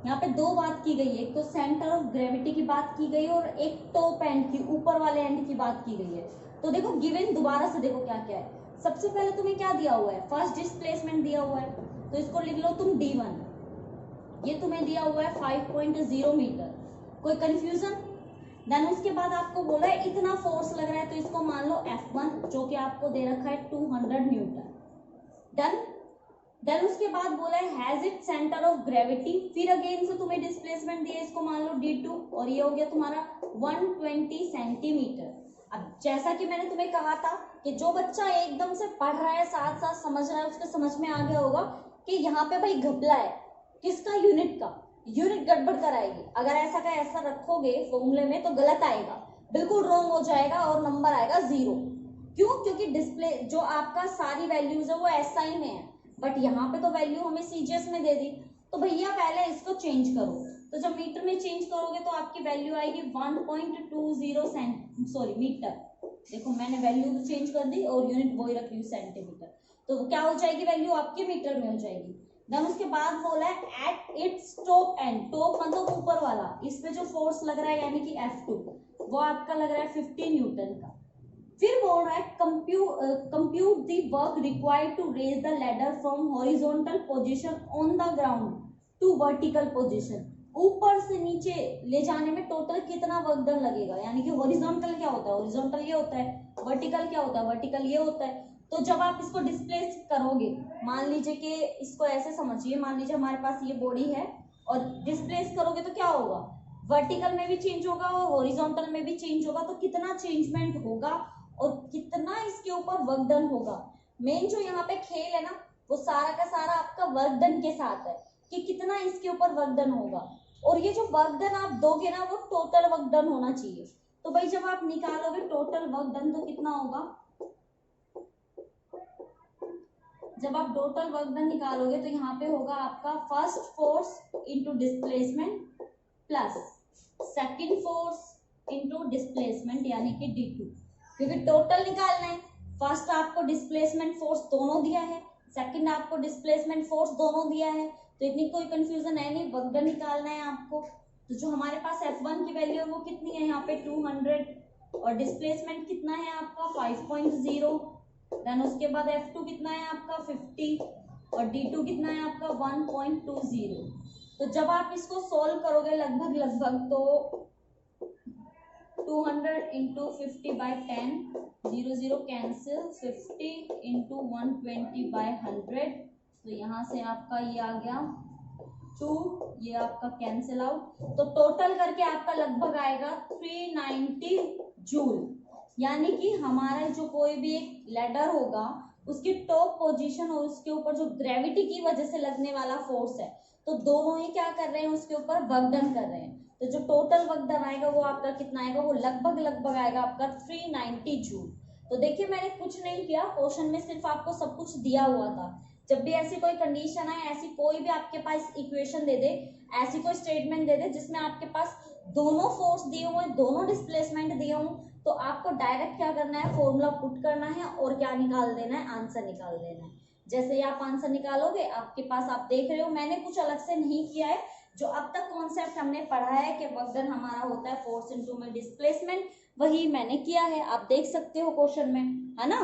यहाँ पे दो बात की गई है, एक तो सेंटर ऑफ ग्रेविटी की बात की गई है और एक टॉप एंड की, ऊपर वाले एंड की बात की गई है। तो देखो गिवन दोबारा से देखो क्या क्या है। सबसे पहले तुम्हें क्या दिया हुआ है, फर्स्ट डिस्प्लेसमेंट दिया हुआ है, तो इसको लिख लो तुम d1, ये तुम्हें दिया हुआ है 5.0 मीटर, कोई कंफ्यूजन? देन उसके बाद आपको बोला है इतना फोर्स लग रहा है, तो इसको मान लो F1 जो कि आपको दे रखा है 200 न्यूटन। डन। देन उसके बाद बोला है has it centre of gravity, फिर अगेन से तुम्हें डिस्प्लेसमेंट दिया, इसको मान लो D2, और ये हो गया तुम्हारा 120 सेंटीमीटर। अब जैसा कि मैंने तुम्हें कहा था कि जो बच्चा एकदम से पढ़ रहा है साथ साथ समझ रहा है, उसके समझ में आ गया होगा कि यहाँ पे भाई घपला है किसका, यूनिट का। यूनिट गड़बड़ कराएगी, अगर ऐसा का ऐसा रखोगे फॉर्मूले में तो गलत आएगा, बिल्कुल रॉन्ग हो जाएगा और नंबर आएगा 0। क्यों? क्योंकि डिस्प्ले जो आपका सारी वैल्यूज है वो SI में है, बट यहाँ पे तो वैल्यू हमें CGS में दे दी, तो भैया पहले इसको चेंज करो। तो जब मीटर में चेंज करोगे तो आपकी वैल्यू आएगी 1.20 मीटर। देखो मैंने वैल्यू तो चेंज कर दी और यूनिट वही रख ली सेंटीमीटर, तो क्या हो जाएगी वैल्यू आपके मीटर में हो जाएगी। देन उसके बाद बोला है at its top and, top मतलब ऊपर वाला, इस पे जो फोर्स लग रहा है यानी कि F2 वो आपका लग रहा है 50 न्यूटन का। फिर बोल रहा है compute the work required to raise the ladder from horizontal position on the ground to vertical position, ऊपर से नीचे ले जाने में टोटल कितना वर्क डन लगेगा। यानी कि हॉरिजॉन्टल क्या होता है, हॉरिजॉन्टल ये होता है, वर्टिकल क्या होता है, वर्टिकल ये होता है। तो जब आप इसको डिस्प्लेस करोगे, मान लीजिए कि इसको ऐसे समझिए, मान लीजिए हमारे पास ये बॉडी है और डिस्प्लेस करोगे तो क्या होगा, वर्टिकल में भी चेंज होगा और हॉरिजॉन्टल में भी चेंज होगा, तो कितना चेंजमेंट होगा और कितना इसके ऊपर वर्क डन होगा। मेन जो यहाँ पे खेल है ना वो सारा का सारा आपका वर्क डन के साथ है कि कितना इसके ऊपर वर्क डन होगा, और ये जो वर्क डन आप दोगे ना वो टोटल वर्क डन होना चाहिए। तो भाई जब आप निकालोगे टोटल वर्क डन तो कितना होगा, जब आप टोटल वर्क डन निकालोगे तो यहाँ पे होगा आपका first force into displacement plus second force into displacement यानी कि D2, क्योंकि टोटल निकालना है। फर्स्ट आपको डिस्प्लेसमेंट फोर्स दोनों दिया है, सेकंड आपको डिस्प्लेसमेंट फोर्स दोनों दिया है, तो इतनी कोई कंफ्यूजन है नहीं, वर्क डन निकालना है आपको। तो जो हमारे पास F1 की वैल्यू है वो कितनी है यहाँ पे 200, और डिस्प्लेसमेंट कितना है आपका 5.0, देन उसके बाद F2 कितना है आपका 50 और D2 कितना है आपका 1.20। तो जब आप इसको सोल्व करोगे लगभग तो 200 into 50 by 10, 0 cancel, 50 into 120 by 100, तो यहाँ से आपका ये आ गया 2, ये आपका कैंसिल आउट, तो टोटल करके आपका लगभग आएगा 390 जूल। यानी कि हमारा जो कोई भी एक लैडर होगा उसकी टॉप पोजीशन और उसके ऊपर जो ग्रेविटी की वजह से लगने वाला फोर्स है, तो दोनों ही क्या कर रहे हैं, उसके ऊपर वर्क डन कर रहे हैं। तो जो टोटल वर्क डन आएगा वो आपका कितना आएगा, वो लगभग आएगा आपका 390 जूल। तो देखिए मैंने कुछ नहीं किया, क्वेश्चन में सिर्फ आपको सब कुछ दिया हुआ था। जब भी ऐसी कोई कंडीशन आए, ऐसी कोई भी आपके पास इक्वेशन दे दे, ऐसी कोई स्टेटमेंट दे दे जिसमें आपके पास दोनों फोर्स दिए हुए, दोनों डिस्प्लेसमेंट दिए हों, तो आपको डायरेक्ट क्या करना है, फॉर्मूला पुट करना है और क्या निकाल देना है, आंसर निकाल देना है। जैसे ही आप आंसर निकालोगे आपके पास, आप देख रहे हो मैंने कुछ अलग से नहीं किया है, जो अब तक कॉन्सेप्ट हमने पढ़ा है कि वर्क डन हमारा होता है फोर्स इनटू में डिस्प्लेसमेंट, वही मैंने किया है। आप देख सकते हो क्वेश्चन में, है ना,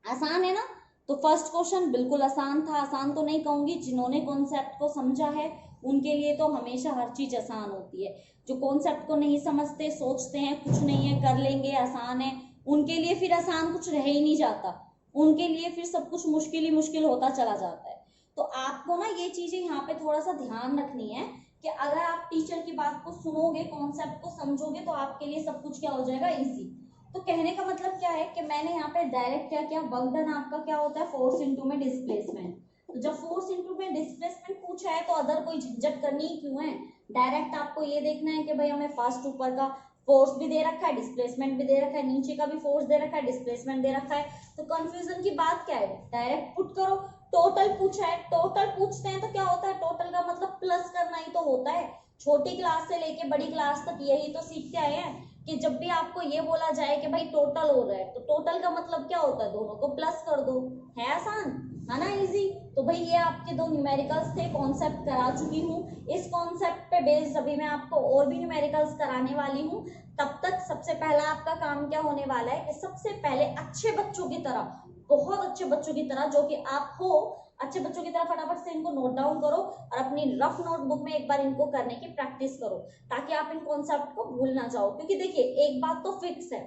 आसान है ना। तो फर्स्ट क्वेश्चन बिल्कुल आसान था, आसान तो नहीं कहूंगी, जिन्होंने कॉन्सेप्ट को समझा है उनके लिए तो हमेशा हर चीज आसान होती है। जो कॉन्सेप्ट को नहीं समझते, सोचते हैं कुछ नहीं है, कर लेंगे, आसान है, उनके लिए फिर आसान कुछ रह ही नहीं जाता, उनके लिए फिर सब कुछ मुश्किल ही मुश्किल होता चला जाता है। तो आपको ना ये चीजें यहाँ पे थोड़ा सा ध्यान रखनी है कि अगर आप टीचर की बात को सुनोगे, कॉन्सेप्ट को समझोगे, तो आपके लिए सब कुछ क्या हो जाएगा, इजी। तो कहने का मतलब क्या है कि मैंने यहाँ पे डायरेक्ट क्या किया, वर्क डन आपका क्या होता है, फोर्स इनटू में डिस्प्लेसमेंट। तो जब फोर्स इनटू में डिस्प्लेसमेंट पूछा है तो अदर कोई झंझट करनी ही क्यों है, डायरेक्ट आपको ये देखना है कि भाई हमें फर्स्ट ऊपर का फोर्स भी दे रखा है, डिस्प्लेसमेंट भी दे रखा है, नीचे का भी फोर्स दे रखा है, डिस्प्लेसमेंट दे रखा है, तो कंफ्यूजन की बात क्या है, डायरेक्ट पुट करो। टोटल पूछा है, टोटल पूछते हैं तो क्या होता है, टोटल का मतलब प्लस करना ही तो होता है। छोटी क्लास से लेके बड़ी क्लास तक यही तो सीखते आए हैं कि जब भी आपको ये बोला जाए कि भाई टोटल हो रहा है, तो टोटल का मतलब क्या होता है, दोनों को प्लस कर दो, है आसान, है ना, इजी। तो भाई ये आपके दो न्यूमेरिकल्स थे, कॉन्सेप्ट करा चुकी हूँ। इस कॉन्सेप्ट पे बेस्ड अभी मैं आपको और भी न्यूमेरिकल्स कराने वाली हूँ। तब तक सबसे पहला आपका काम क्या होने वाला है कि सबसे पहले अच्छे बच्चों की तरह, बहुत अच्छे बच्चों की तरह जो कि आप हो, अच्छे बच्चों की तरह फटाफट से इनको नोट डाउन करो और अपनी रफ नोटबुक में एक बार इनको करने की प्रैक्टिस करो, ताकि आप इन कॉन्सेप्ट को भूल ना जाओ। क्योंकि देखिए एक बात तो फिक्स है,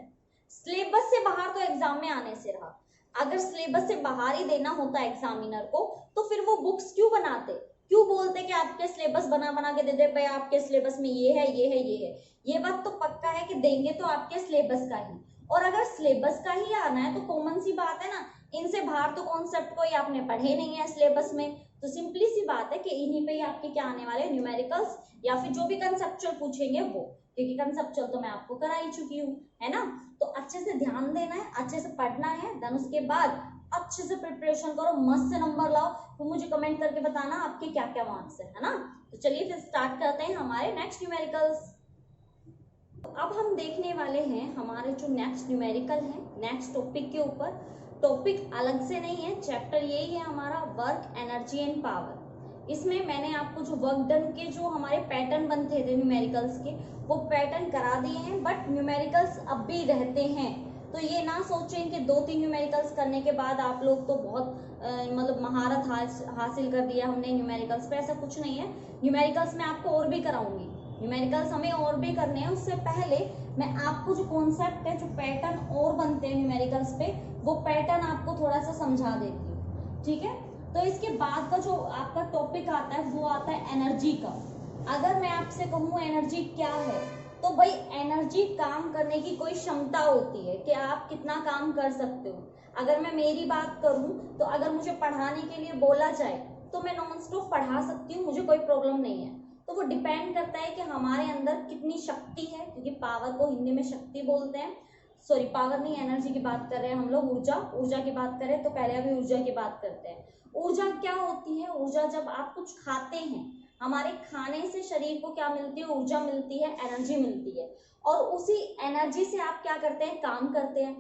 सिलेबस से बाहर तो एग्जाम में आने से रहा। अगर सिलेबस से बाहर ही देना होता एग्जामिनर को तो फिर वो बुक्स क्यों बनाते, क्यों बोलते कि आपके सिलेबस बना बना के दे दे भाई, आपके सिलेबस में ये है ये है ये है। ये बात तो पक्का है कि देंगे तो आपके सिलेबस का ही, और अगर सिलेबस का ही आना है तो कॉमन सी बात है ना, इनसे बाहर तो कॉन्सेप्ट कोई आपने पढ़े नहीं है सिलेबस में, तो सिंपली सी बात है कि इन्हीं पे ही आपके क्या आने वाले न्यूमेरिकल्स या फिर जो भी कंसेप्चुअल पूछेंगे वो, क्योंकि कंसेप्चुअल तो मैं आपको करा ही चुकी हूँ, है ना। तो अच्छे से ध्यान देना है, अच्छे से पढ़ना है, देन उसके बाद अच्छे से प्रिपरेशन करो, मस्त से नंबर लाओ, तो मुझे कमेंट करके बताना आपके क्या क्या मार्क्स है ना। तो चलिए फिर स्टार्ट करते हैं हमारे नेक्स्ट न्यूमेरिकल्स। अब हम देखने वाले हैं हमारे जो नेक्स्ट न्यूमेरिकल है, नेक्स्ट टॉपिक के ऊपर। टॉपिक अलग से नहीं है, चैप्टर यही है हमारा, वर्क, एनर्जी एंड पावर। इसमें मैंने आपको जो वर्क डन के जो हमारे पैटर्न बनते थे न्यूमेरिकल्स के, वो पैटर्न करा दिए हैं, बट न्यूमेरिकल्स अब भी रहते हैं। तो ये ना सोचें कि 2-3 न्यूमेरिकल्स करने के बाद आप लोग तो बहुत मतलब महारत हासिल कर दिया हमने न्यूमेरिकल्स पे, ऐसा कुछ नहीं है। न्यूमेरिकल्स मैं आपको और भी कराऊंगी, न्यूमेरिकल्स हमें और भी करने हैं। उससे पहले मैं आपको जो कॉन्सेप्ट है, जो पैटर्न और बनते हैं न्यूमेरिकल्स पे, वो पैटर्न आपको थोड़ा सा समझा देती हूँ, ठीक है। तो इसके बाद का जो आपका टॉपिक आता है वो आता है एनर्जी का। अगर मैं आपसे कहूँ एनर्जी क्या है, तो भाई एनर्जी काम करने की कोई क्षमता होती है कि आप कितना काम कर सकते हो। अगर मैं मेरी बात करूं तो अगर मुझे पढ़ाने के लिए बोला जाए तो मैं नॉन स्टॉप पढ़ा सकती हूँ, मुझे कोई प्रॉब्लम नहीं है। तो वो डिपेंड करता है कि हमारे अंदर कितनी शक्ति है, क्योंकि पावर को हिंदी में शक्ति बोलते हैं। सॉरी पावर नहीं, एनर्जी की बात कर रहे हैं हम लोग, ऊर्जा की बात करें तो पहले अभी ऊर्जा की बात करते हैं। ऊर्जा क्या होती है? ऊर्जा जब आप कुछ खाते हैं, हमारे खाने से शरीर को क्या मिलती है? ऊर्जा मिलती है, एनर्जी मिलती है, और उसी एनर्जी से आप क्या करते हैं? काम करते हैं।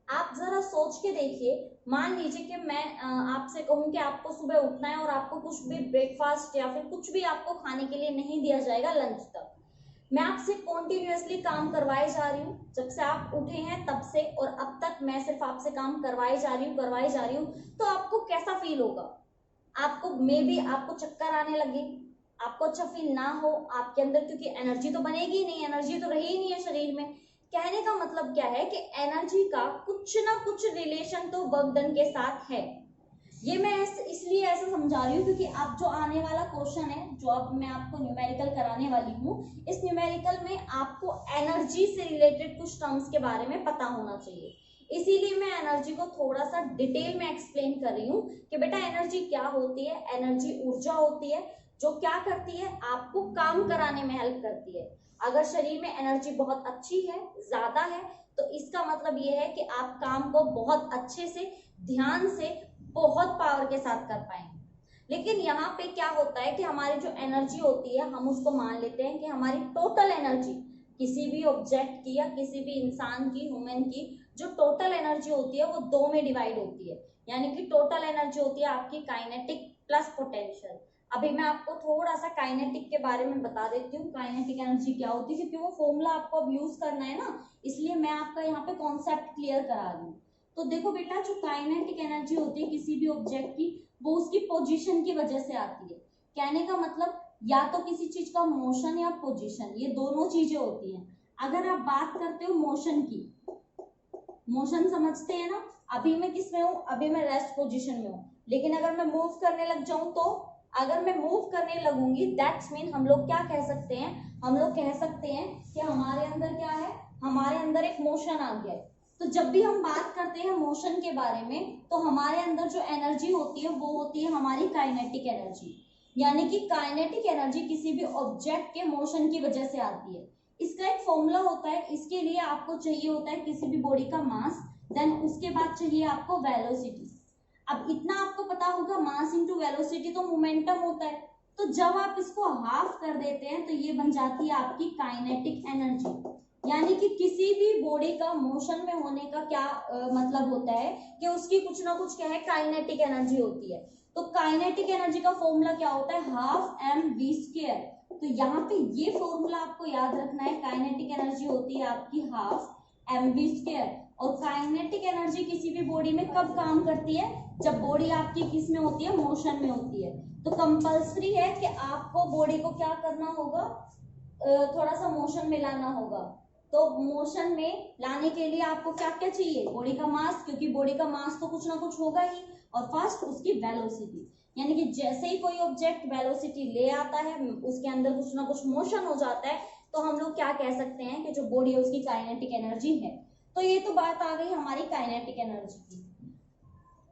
आप जरा सोच के देखिए, मान लीजिए कि मैं आपसे कहूं कि आपको सुबह उठना है और आपको कुछ भी ब्रेकफास्ट या फिर कुछ भी आपको खाने के लिए नहीं दिया जाएगा लंच तक। मैं आपसे कॉन्टिन्यूअसली काम करवाए जा रही हूँ, जब से आप उठे हैं तब से और अब तक मैं सिर्फ आपसे काम करवाए जा रही हूँ, तो आपको कैसा फील होगा? आपको मे बी आपको चक्कर आने लगे, आपको अच्छा फील ना हो आपके अंदर, क्योंकि एनर्जी तो बनेगी ही नहीं, एनर्जी तो रही ही नहीं है शरीर में। कहने का मतलब क्या है कि एनर्जी का कुछ ना कुछ रिलेशन तो वर्क डन के साथ है। ये मैं इसलिए ऐसा समझा रही हूँ क्योंकि अब जो आने वाला क्वेश्चन है, जो अब मैं आपको न्यूमेरिकल कराने वाली हूँ, इस न्यूमेरिकल में आपको एनर्जी से रिलेटेड कुछ टर्म्स के बारे में पता होना चाहिए। इसीलिए मैं एनर्जी को थोड़ा सा डिटेल में एक्सप्लेन कर रही हूँ कि बेटा एनर्जी क्या होती है। एनर्जी ऊर्जा होती है जो क्या करती है? आपको काम कराने में हेल्प करती है। अगर शरीर में एनर्जी बहुत अच्छी है, ज्यादा है, तो इसका मतलब ये है कि आप काम को बहुत अच्छे से, ध्यान से, बहुत पावर के साथ कर पाएंगे। लेकिन यहाँ पे क्या होता है कि हमारी जो एनर्जी होती है, हम उसको मान लेते हैं कि हमारी टोटल एनर्जी, किसी भी ऑब्जेक्ट की या किसी भी इंसान की, ह्यूमन की जो टोटल एनर्जी होती है वो 2 में डिवाइड होती है। यानी कि टोटल एनर्जी होती है आपकी काइनेटिक प्लस पोटेंशियल। अभी मैं आपको थोड़ा सा काइनेटिक के बारे में बता देती हूँ, काइनेटिक एनर्जी क्या होती है, क्योंकि वो फॉर्मूला आपको अब यूज करना है ना, इसलिए मैं आपका यहाँ पे कॉन्सेप्ट क्लियर करा रही हूँ। तो देखो बेटा, जो काइनेटिक एनर्जी होती है किसी भी ऑब्जेक्ट की, वो उसकी पोजीशन की वजह से आती है। कहने का मतलब या तो किसी चीज का मोशन या पोजीशन, ये दोनों चीजें होती हैं। अगर आप बात करते हो मोशन की, मोशन समझते हैं ना, अभी मैं किस में हूँ? अभी मैं रेस्ट पोजीशन में हूँ। लेकिन अगर मैं मूव करने लग जाऊं, तो अगर मैं मूव करने लगूंगी, दैट्स मीन हम लोग क्या कह सकते हैं? हम लोग कह सकते हैं कि हमारे अंदर क्या है? हमारे अंदर एक मोशन आ गया है। तो जब भी हम बात करते हैं मोशन के बारे में, तो हमारे अंदर जो एनर्जी होती है वो होती है हमारी काइनेटिक एनर्जी। यानी कि काइनेटिक एनर्जी किसी भी ऑब्जेक्ट के मोशन की वजह से आती है। इसका एक फॉर्मूला होता है, इसके लिए आपको चाहिए होता है किसी भी बॉडी का मास, देन उसके बाद चाहिए आपको वेलोसिटी। अब इतना आपको पता होगा, मास इंटू वेलोसिटी तो मोमेंटम होता है। तो जब आप इसको हाफ कर देते हैं तो ये बन जाती है आपकी काइनेटिक एनर्जी। यानी कि किसी भी बॉडी का मोशन में होने का क्या मतलब होता है कि उसकी कुछ ना कुछ क्या है? काइनेटिक एनर्जी होती है। तो काइनेटिक एनर्जी का फॉर्मूला क्या होता है? Half mv²। तो यहाँ पे ये फॉर्मूला आपको याद रखना है, काइनेटिक एनर्जी होती है आपकी हाफ mv²। और काइनेटिक एनर्जी किसी भी बॉडी में कब काम करती है, जब बॉडी आपकी किस में होती है, मोशन में होती है। तो कंपल्सरी है कि आपको बॉडी को क्या करना होगा, थोड़ा सा मोशन में लाना होगा। तो मोशन में लाने के लिए आपको क्या क्या चाहिए, बॉडी का मास, क्योंकि बॉडी का मास तो कुछ ना कुछ होगा ही, और फर्स्ट उसकी वेलोसिटी, यानी कि जैसे ही कोई ऑब्जेक्ट वेलोसिटी ले आता है, उसके अंदर कुछ ना कुछ मोशन हो जाता है, तो हम लोग क्या कह सकते हैं कि जो बॉडी है उसकी काइनेटिक एनर्जी है। तो ये तो बात आ गई हमारी काइनेटिक एनर्जी की।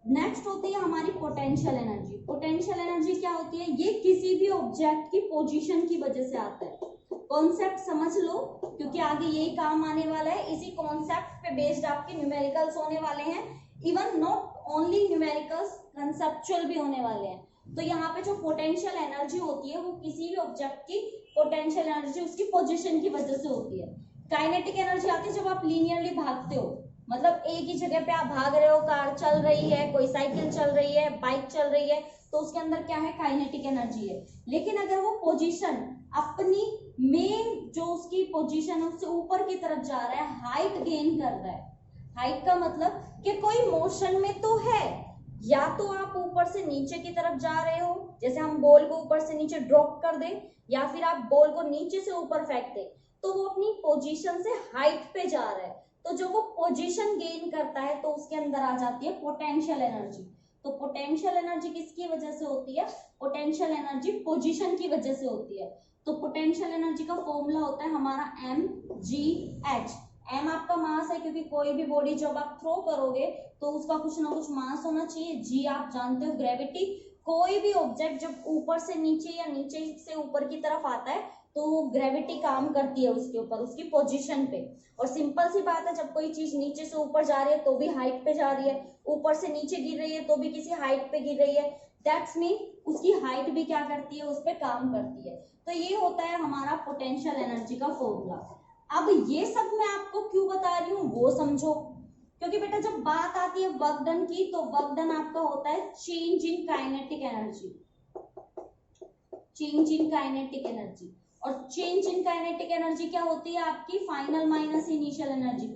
नेक्स्ट होती है हमारी पोटेंशियल एनर्जी। पोटेंशियल एनर्जी क्या होती है, ये किसी भी ऑब्जेक्ट की पोजीशन की वजह से आता है। कॉन्सेप्ट समझ लो, क्योंकि आगे यही काम आने वाला है। इसी कॉन्सेप्ट पे बेस्ड आपके न्यूमेरिकल्स होने वाले हैं, even not only numericals, conceptual भी होने वाले हैं। तो यहाँ पे जो पोटेंशियल एनर्जी होती है वो किसी भी ऑब्जेक्ट की पोटेंशियल एनर्जी उसकी पोजीशन की वजह से होती है। काइनेटिक एनर्जी आती है जब आप लीनियरली भागते हो, मतलब एक ही जगह पे आप भाग रहे हो, कार चल रही है, कोई साइकिल चल रही है, बाइक चल रही है, तो उसके अंदर क्या है, काइनेटिक एनर्जी है। लेकिन अगर वो पोजीशन अपनी मेन जो उसकी पोजीशन है उससे ऊपर की तरफ जा रहा है, हाइट गेन कर रहा है, हाइट का मतलब कि कोई मोशन में तो है, या तो आप ऊपर से नीचे की तरफ जा रहे हो, जैसे हम बॉल को ऊपर से नीचे ड्रॉप कर दें, या फिर आप बॉल को नीचे से ऊपर फेंक दें, तो वो अपनी पोजीशन से हाइट पे जा रहा है। तो जो वो पोजीशन गेन करता है तो उसके अंदर आ जाती है पोटेंशियल एनर्जी। तो पोटेंशियल एनर्जी किसकी वजह से होती है, पोटेंशियल एनर्जी पोजीशन की वजह से होती है। तो पोटेंशियल एनर्जी का फॉर्मूला होता है हमारा mgh। m आपका मास है, क्योंकि कोई भी बॉडी जब आप थ्रो करोगे तो उसका कुछ ना कुछ मास होना चाहिए। g आप जानते हो ग्रेविटी, कोई भी ऑब्जेक्ट जब ऊपर से नीचे या नीचे से ऊपर की तरफ आता है तो ग्रेविटी काम करती है उसके ऊपर, उसकी पोजीशन पे। और सिंपल सी बात है, जब कोई चीज नीचे से ऊपर जा रही है तो भी हाइट पे जा रही है, ऊपर से नीचे गिर रही है तो भी किसी हाइट पे गिर रही है, दैट्स मीन उसकी हाइट भी क्या करती है, उस पर काम करती है। तो ये होता है हमारा पोटेंशियल एनर्जी का फॉर्मूला। अब ये सब मैं आपको क्यों बता रही हूँ वो समझो, क्योंकि बेटा जब बात आती है वर्क डन की, तो वर्क डन आपका होता है change in kinetic energy, change in kinetic energy. और चेंज इन काइनेटिक एनर्जी क्या होती है आपकी, final minus initial energy,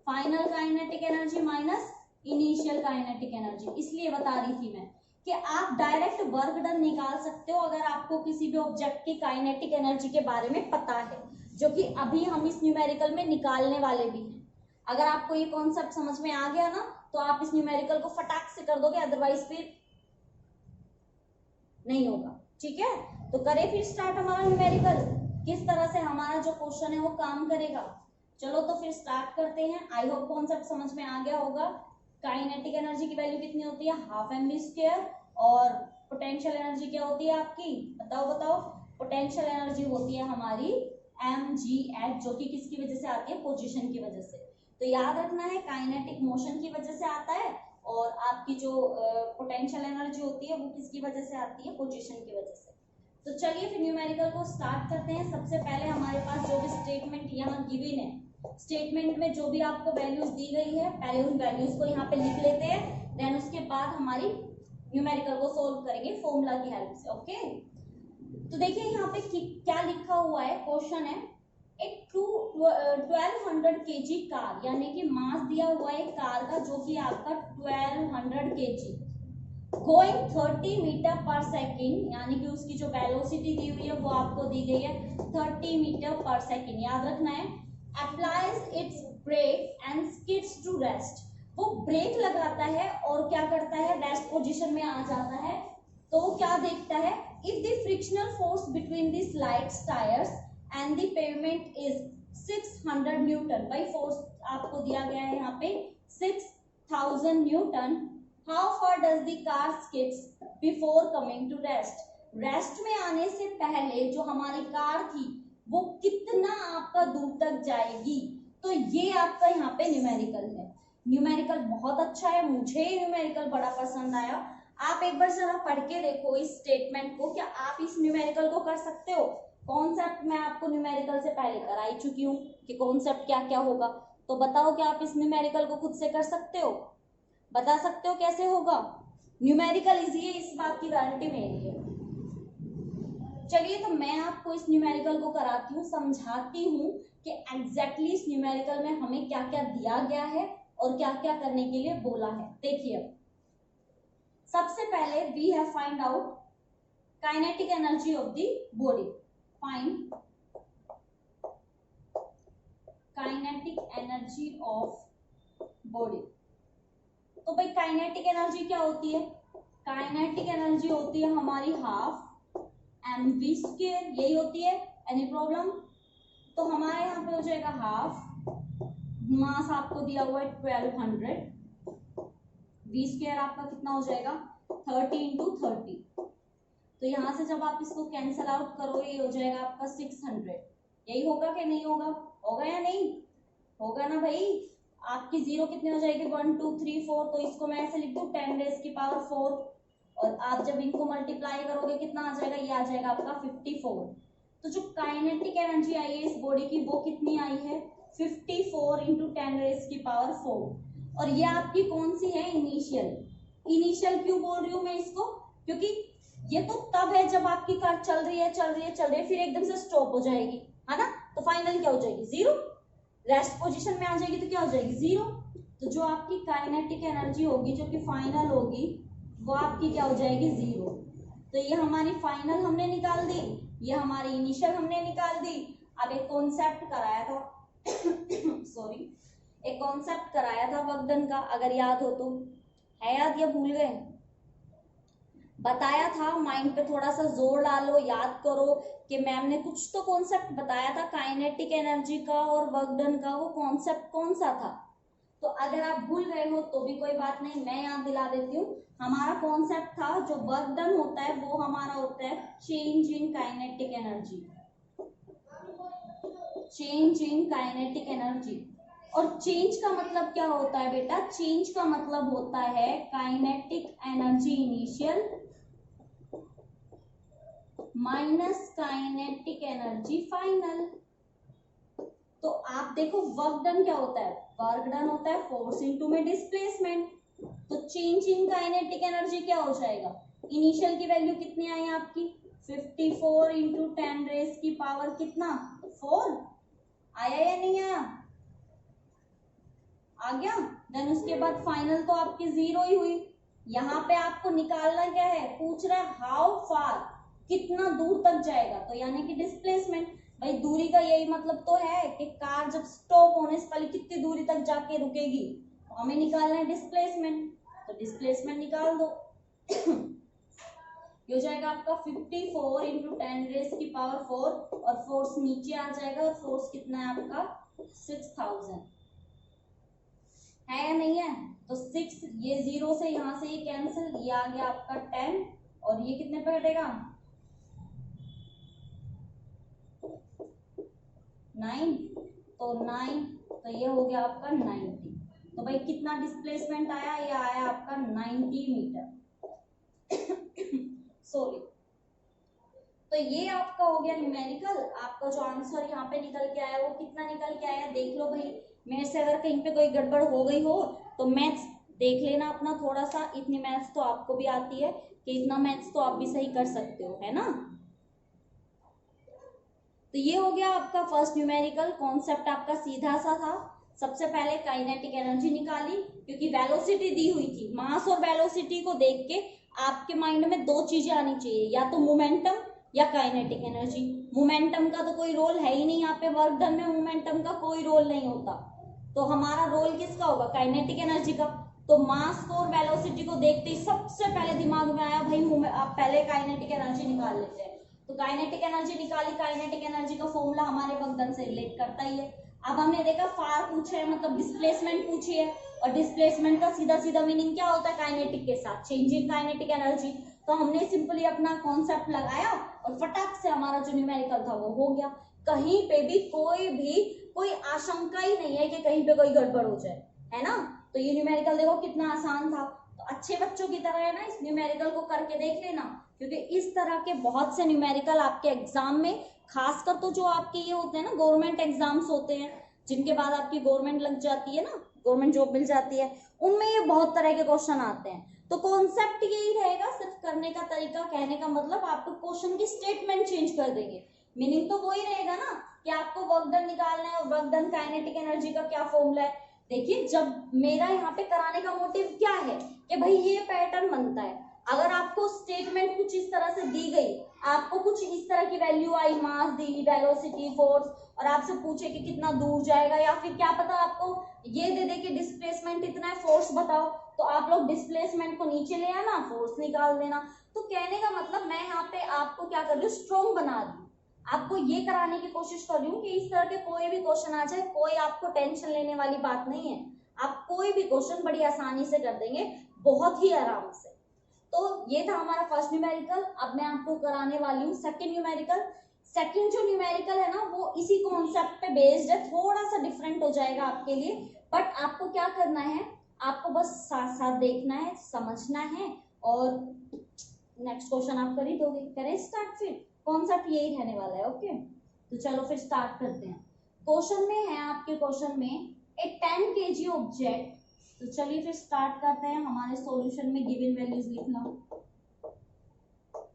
final kinetic energy minus initial kinetic energy. इसलिए बता रही थी मैं कि आप डायरेक्ट वर्क डन निकाल सकते हो अगर आपको किसी भी ऑब्जेक्ट की काइनेटिक एनर्जी के बारे में पता है, जो कि अभी हम इस न्यूमेरिकल में निकालने वाले भी हैं। अगर आपको ये कॉन्सेप्ट समझ में आ गया ना, तो आप इस न्यूमेरिकल को फटाक से कर दोगे, अदरवाइज फिर नहीं होगा। ठीक है, तो करें फिर स्टार्ट हमारा न्यूमेरिकल, किस तरह से हमारा जो क्वेश्चन है वो काम करेगा। चलो तो फिर स्टार्ट करते हैं। आई होप कॉन्सेप्ट समझ में आ गया होगा। काइनेटिक एनर्जी की वैल्यू कितनी होती है, हाफ mv², और पोटेंशियल एनर्जी क्या होती है आपकी, बताओ बताओ। पोटेंशियल एनर्जी होती है हमारी mgh, जो कि किसकी वजह से आती है, पोजीशन की वजह से। तो याद रखना है काइनेटिक मोशन की वजह से आता है, और आपकी जो पोटेंशियल एनर्जी होती है वो किसकी वजह से आती है, पोजीशन की वजह से। तो चलिए फिर न्यूमेरिकल को स्टार्ट करते हैं। सबसे पहले हमारे पास जो भी स्टेटमेंट यहाँ गिवन है, स्टेटमेंट में जो भी आपको वैल्यूज दी गई है, पहले उन वैल्यूज को यहाँ पे लिख लेते हैं, देन उसके बाद हमारी न्यूमेरिकल को सोल्व करेंगे फॉर्मूला की हेल्प से। ओके, तो देखिए यहाँ पे क्या लिखा हुआ है, क्वेश्चन है, एक 1200 kg कार, यानी कि मास दिया हुआ है कार का जो कि आपका 1200 kg, गोइंग 30 मीटर पर सेकेंड, यानी कि उसकी जो वेलोसिटी दी हुई है वो आपको दी गई है 30 मीटर पर सेकेंड, याद रखना है। Applies its brake and skids to rest, वो ब्रेक लगाता है और क्या करता है, रेस्ट पोजीशन में आ जाता है। तो क्या देखता है, if the frictional force between the slides tyres and the pavement is 600 newton, by force आपको दिया गया है यहाँ पे 6000 newton, how far does the car skids before coming to rest, rest में आने से पहले जो हमारी कार थी वो कितना आपका दूर तक जाएगी। तो ये आपका यहाँ पे न्यूमेरिकल है। न्यूमेरिकल बहुत अच्छा है, मुझे न्यूमेरिकल बड़ा पसंद आया। आप एक बार जरा पढ़ के देखो इस स्टेटमेंट को, क्या आप इस न्यूमेरिकल को कर सकते हो। कॉन्सेप्ट मैं आपको न्यूमेरिकल से पहले कराई चुकी हूँ कि कॉन्सेप्ट क्या क्या होगा, तो बताओ क्या आप इस न्यूमेरिकल को खुद से कर सकते हो, बता सकते हो कैसे होगा। न्यूमेरिकल इजी है, इस बात की गारंटी मेरी है। चलिए तो मैं आपको इस न्यूमेरिकल को कराती हूँ, समझाती हूँ कि एग्जैक्टली इस न्यूमेरिकल में हमें क्या क्या दिया गया है और क्या क्या करने के लिए बोला है। देखिए अब सबसे पहले we have find out kinetic energy of the body. Find kinetic energy of body. तो भाई काइनेटिक एनर्जी क्या होती है? काइनेटिक एनर्जी होती है हमारी हाफ mv स्क्वायर, यही होती है। Any problem? तो हमारे यहाँ पे हो जाएगा हाफ, मास आपको दिया हुआ है 1200, v स्क्वायर आपका कितना हो जाएगा 30 इंटू 30। तो यहाँ से जब आप इसको कैंसल आउट करोगे ये हो जाएगा आपका 600। यही होगा कि नहीं होगा? होगा या नहीं होगा ना भाई? आपकी जीरो कितनी हो जाएगी 1 2 3 4, तो इसको मैं ऐसे लिख दूं 10 रेज़ की पावर 4, और आप जब इनको मल्टीप्लाई करोगे कितना आ जाएगा? ये आ जाएगा आपका 54। तो जो काइनेटिक एनर्जी आई है इस बॉडी की वो कितनी आई है 54 इंटू 10 रेज़ की पावर 4। और ये आपकी कौन सी है? इनिशियल। इनिशियल क्यों बोल रही हूँ मैं इसको? क्योंकि ये तो तब है जब आपकी कार चल रही है फिर एकदम से स्टॉप हो जाएगी, है ना? तो फाइनल क्या हो जाएगी? जीरो। रेस्ट पोजीशन में आ जाएगी तो क्या हो जाएगी? जीरो। तो जो आपकी काइनेटिक एनर्जी होगी जो कि फाइनल होगी वो आपकी क्या हो जाएगी? जीरो। तो ये हमारी फाइनल हमने निकाल दी, ये हमारी इनिशियल हमने निकाल दी। अब एक कॉन्सेप्ट कराया था सॉरी, एक कॉन्सेप्ट कराया था वर्क डन का, अगर याद हो तो। है याद या भूल गए? बताया था, माइंड पे थोड़ा सा जोर डालो, याद करो कि मैम ने कुछ तो कॉन्सेप्ट बताया था काइनेटिक एनर्जी का और वर्क डन का। वो कॉन्सेप्ट कौन सा था? तो अगर आप भूल गए हो तो भी कोई बात नहीं, मैं याद दिला देती हूँ। हमारा कॉन्सेप्ट था जो वर्क डन होता है वो हमारा होता है change in kinetic energy. Change in kinetic energy. और चेंज का मतलब क्या होता है बेटा? चेंज का मतलब होता है kinetic energy initial minus kinetic energy final. तो आप देखो वर्क डन क्या होता है? वर्क डन होता है फोर्स इनटू में डिस्प्लेसमेंट। तो चेंज इन काइनेटिक एनर्जी क्या हो जाएगा? इनिशियल की वैल्यू कितनी आई आपकी 54 इंटू 10 रेज़ की पावर कितना 4 आया या नहीं आया? आ गया। देन उसके बाद फाइनल तो आपकी जीरो ही हुई। यहाँ पे आपको निकालना क्या है? पूछ रहा है हाउ फार, कितना दूर तक जाएगा, तो यानी कि डिस्प्लेसमेंट। भाई दूरी का यही मतलब तो है कि कार जब स्टॉप होने से पहले कितनी दूरी तक जाके रुकेगी, तो हमें निकालना है डिस्प्लेसमेंट। तो डिस्प्लेसमेंट निकाल दो ये हो जाएगा आपका 54 इंटू 10 रेज़ की पावर 4, और फोर्स नीचे आ जाएगा, और फोर्स कितना है आपका 6000 है या नहीं है? तो 6, ये जीरो से यहाँ से ये कैंसिल, ये आ गया आपका 10, और ये कितने पे कटेगा 9, तो 9, तो ये हो गया आपका 90। तो भाई कितना डिस्प्लेसमेंट आया? ये आया आपका 90 मीटर सॉरी। तो ये आपका हो गया न्यूमेरिकल। आपका जो आंसर यहाँ पे निकल के आया वो कितना निकल के आया देख लो भाई। मेरे से अगर कहीं पे कोई गड़बड़ हो गई हो तो मैथ्स देख लेना अपना थोड़ा सा। इतनी मैथ्स तो आपको भी आती है कि इतना मैथ्स तो आप भी सही कर सकते हो, है ना? तो ये हो गया आपका फर्स्ट न्यूमेरिकल। कॉन्सेप्ट आपका सीधा सा था। सबसे पहले काइनेटिक एनर्जी निकाली, क्योंकि वेलोसिटी दी हुई थी। मास और वेलोसिटी को देख के आपके माइंड में दो चीजें आनी चाहिए, या तो मोमेंटम या काइनेटिक एनर्जी। मोमेंटम का तो कोई रोल है ही नहीं यहाँ पे, वर्क डन में मोमेंटम का कोई रोल नहीं होता। तो हमारा रोल किसका होगा? काइनेटिक एनर्जी का। तो मास को और वेलोसिटी को देखते ही सबसे पहले दिमाग में आया भाई आप पहले काइनेटिक एनर्जी निकाल लेते हैं। तो काइनेटिक एनर्जी निकाली। काइनेटिक एनर्जी का फॉर्मूला हमारे वर्क डन से रिलेट करता ही है। अब हमने देखा फार पूछे है, मतलब डिस्प्लेसमेंट पूछी है, और डिस्प्लेसमेंट का सीधा सीधा मीनिंग क्या होता है? काइनेटिक के साथ चेंज इन काइनेटिक एनर्जी। तो हमने सिंपली अपना कॉन्सेप्ट लगाया और फटाक से हमारा जो न्यूमेरिकल था वो हो गया। कहीं पे भी कोई आशंका ही नहीं है कि कहीं पे कोई गड़बड़ हो जाए, है ना? तो ये न्यूमेरिकल देखो कितना आसान था। तो अच्छे बच्चों की तरह है ना, इस न्यूमेरिकल को करके देख लेना, क्योंकि इस तरह के बहुत से न्यूमेरिकल आपके एग्जाम में, खासकर तो जो आपके ये होते हैं ना गवर्नमेंट एग्जाम्स होते हैं, जिनके बाद आपकी गवर्नमेंट लग जाती है ना, गवर्नमेंट जॉब मिल जाती है, उनमें ये बहुत तरह के क्वेश्चन आते हैं। तो कॉन्सेप्ट यही रहेगा, सिर्फ करने का तरीका, कहने का मतलब आपको क्वेश्चन की स्टेटमेंट चेंज कर देंगे। मीनिंग तो वही रहेगा ना कि आपको वर्क डन निकालना है और वर्क डन काइनेटिक एनर्जी का क्या फॉर्मूला है। देखिए जब मेरा यहाँ पे कराने का मोटिव क्या है कि भाई ये पैटर्न बनता है, अगर आपको स्टेटमेंट कुछ इस तरह से दी गई, आपको कुछ इस तरह की वैल्यू आई, मास दी, वेलोसिटी, फोर्स, और आपसे पूछे कि कितना दूर जाएगा, या फिर क्या पता आपको ये दे दे कि डिस्प्लेसमेंट इतना है, फोर्स बताओ, तो आप लोग डिस्प्लेसमेंट को नीचे ले आना, फोर्स निकाल देना। तो कहने का मतलब मैं यहाँ पे आपको क्या कर रही हूँ, स्ट्रॉन्ग बना रही हूँ, आपको ये कराने की कोशिश कर रही हूँ कि इस तरह के कोई भी क्वेश्चन आ जाए, कोई आपको टेंशन लेने वाली बात नहीं है, आप कोई भी क्वेश्चन बड़ी आसानी से कर देंगे, बहुत ही आराम से। तो ये था हमारा फर्स्ट न्यूमेरिकल। अब मैं आपको कराने वाली हूँ सेकंड न्यूमेरिकल। सेकंड जो न्यूमेरिकल है ना, वो इसी कॉन्सेप्ट पे बेस्ड है, थोड़ा सा डिफरेंट हो जाएगा आपके लिए, बट आपको क्या करना है, आपको बस साथ साथ देखना है, समझना है, और नेक्स्ट क्वेश्चन आप कर ही दोगे। करें स्टार्ट, फिर कॉन्सेप्ट यही रहने वाला है। ओके, तो चलो फिर स्टार्ट करते हैं। क्वेश्चन में है आपके, क्वेश्चन में ए 10 kg ऑब्जेक्ट, तो चलिए फिर स्टार्ट करते हैं। हमारे सॉल्यूशन में गिवन वैल्यूज लिखना,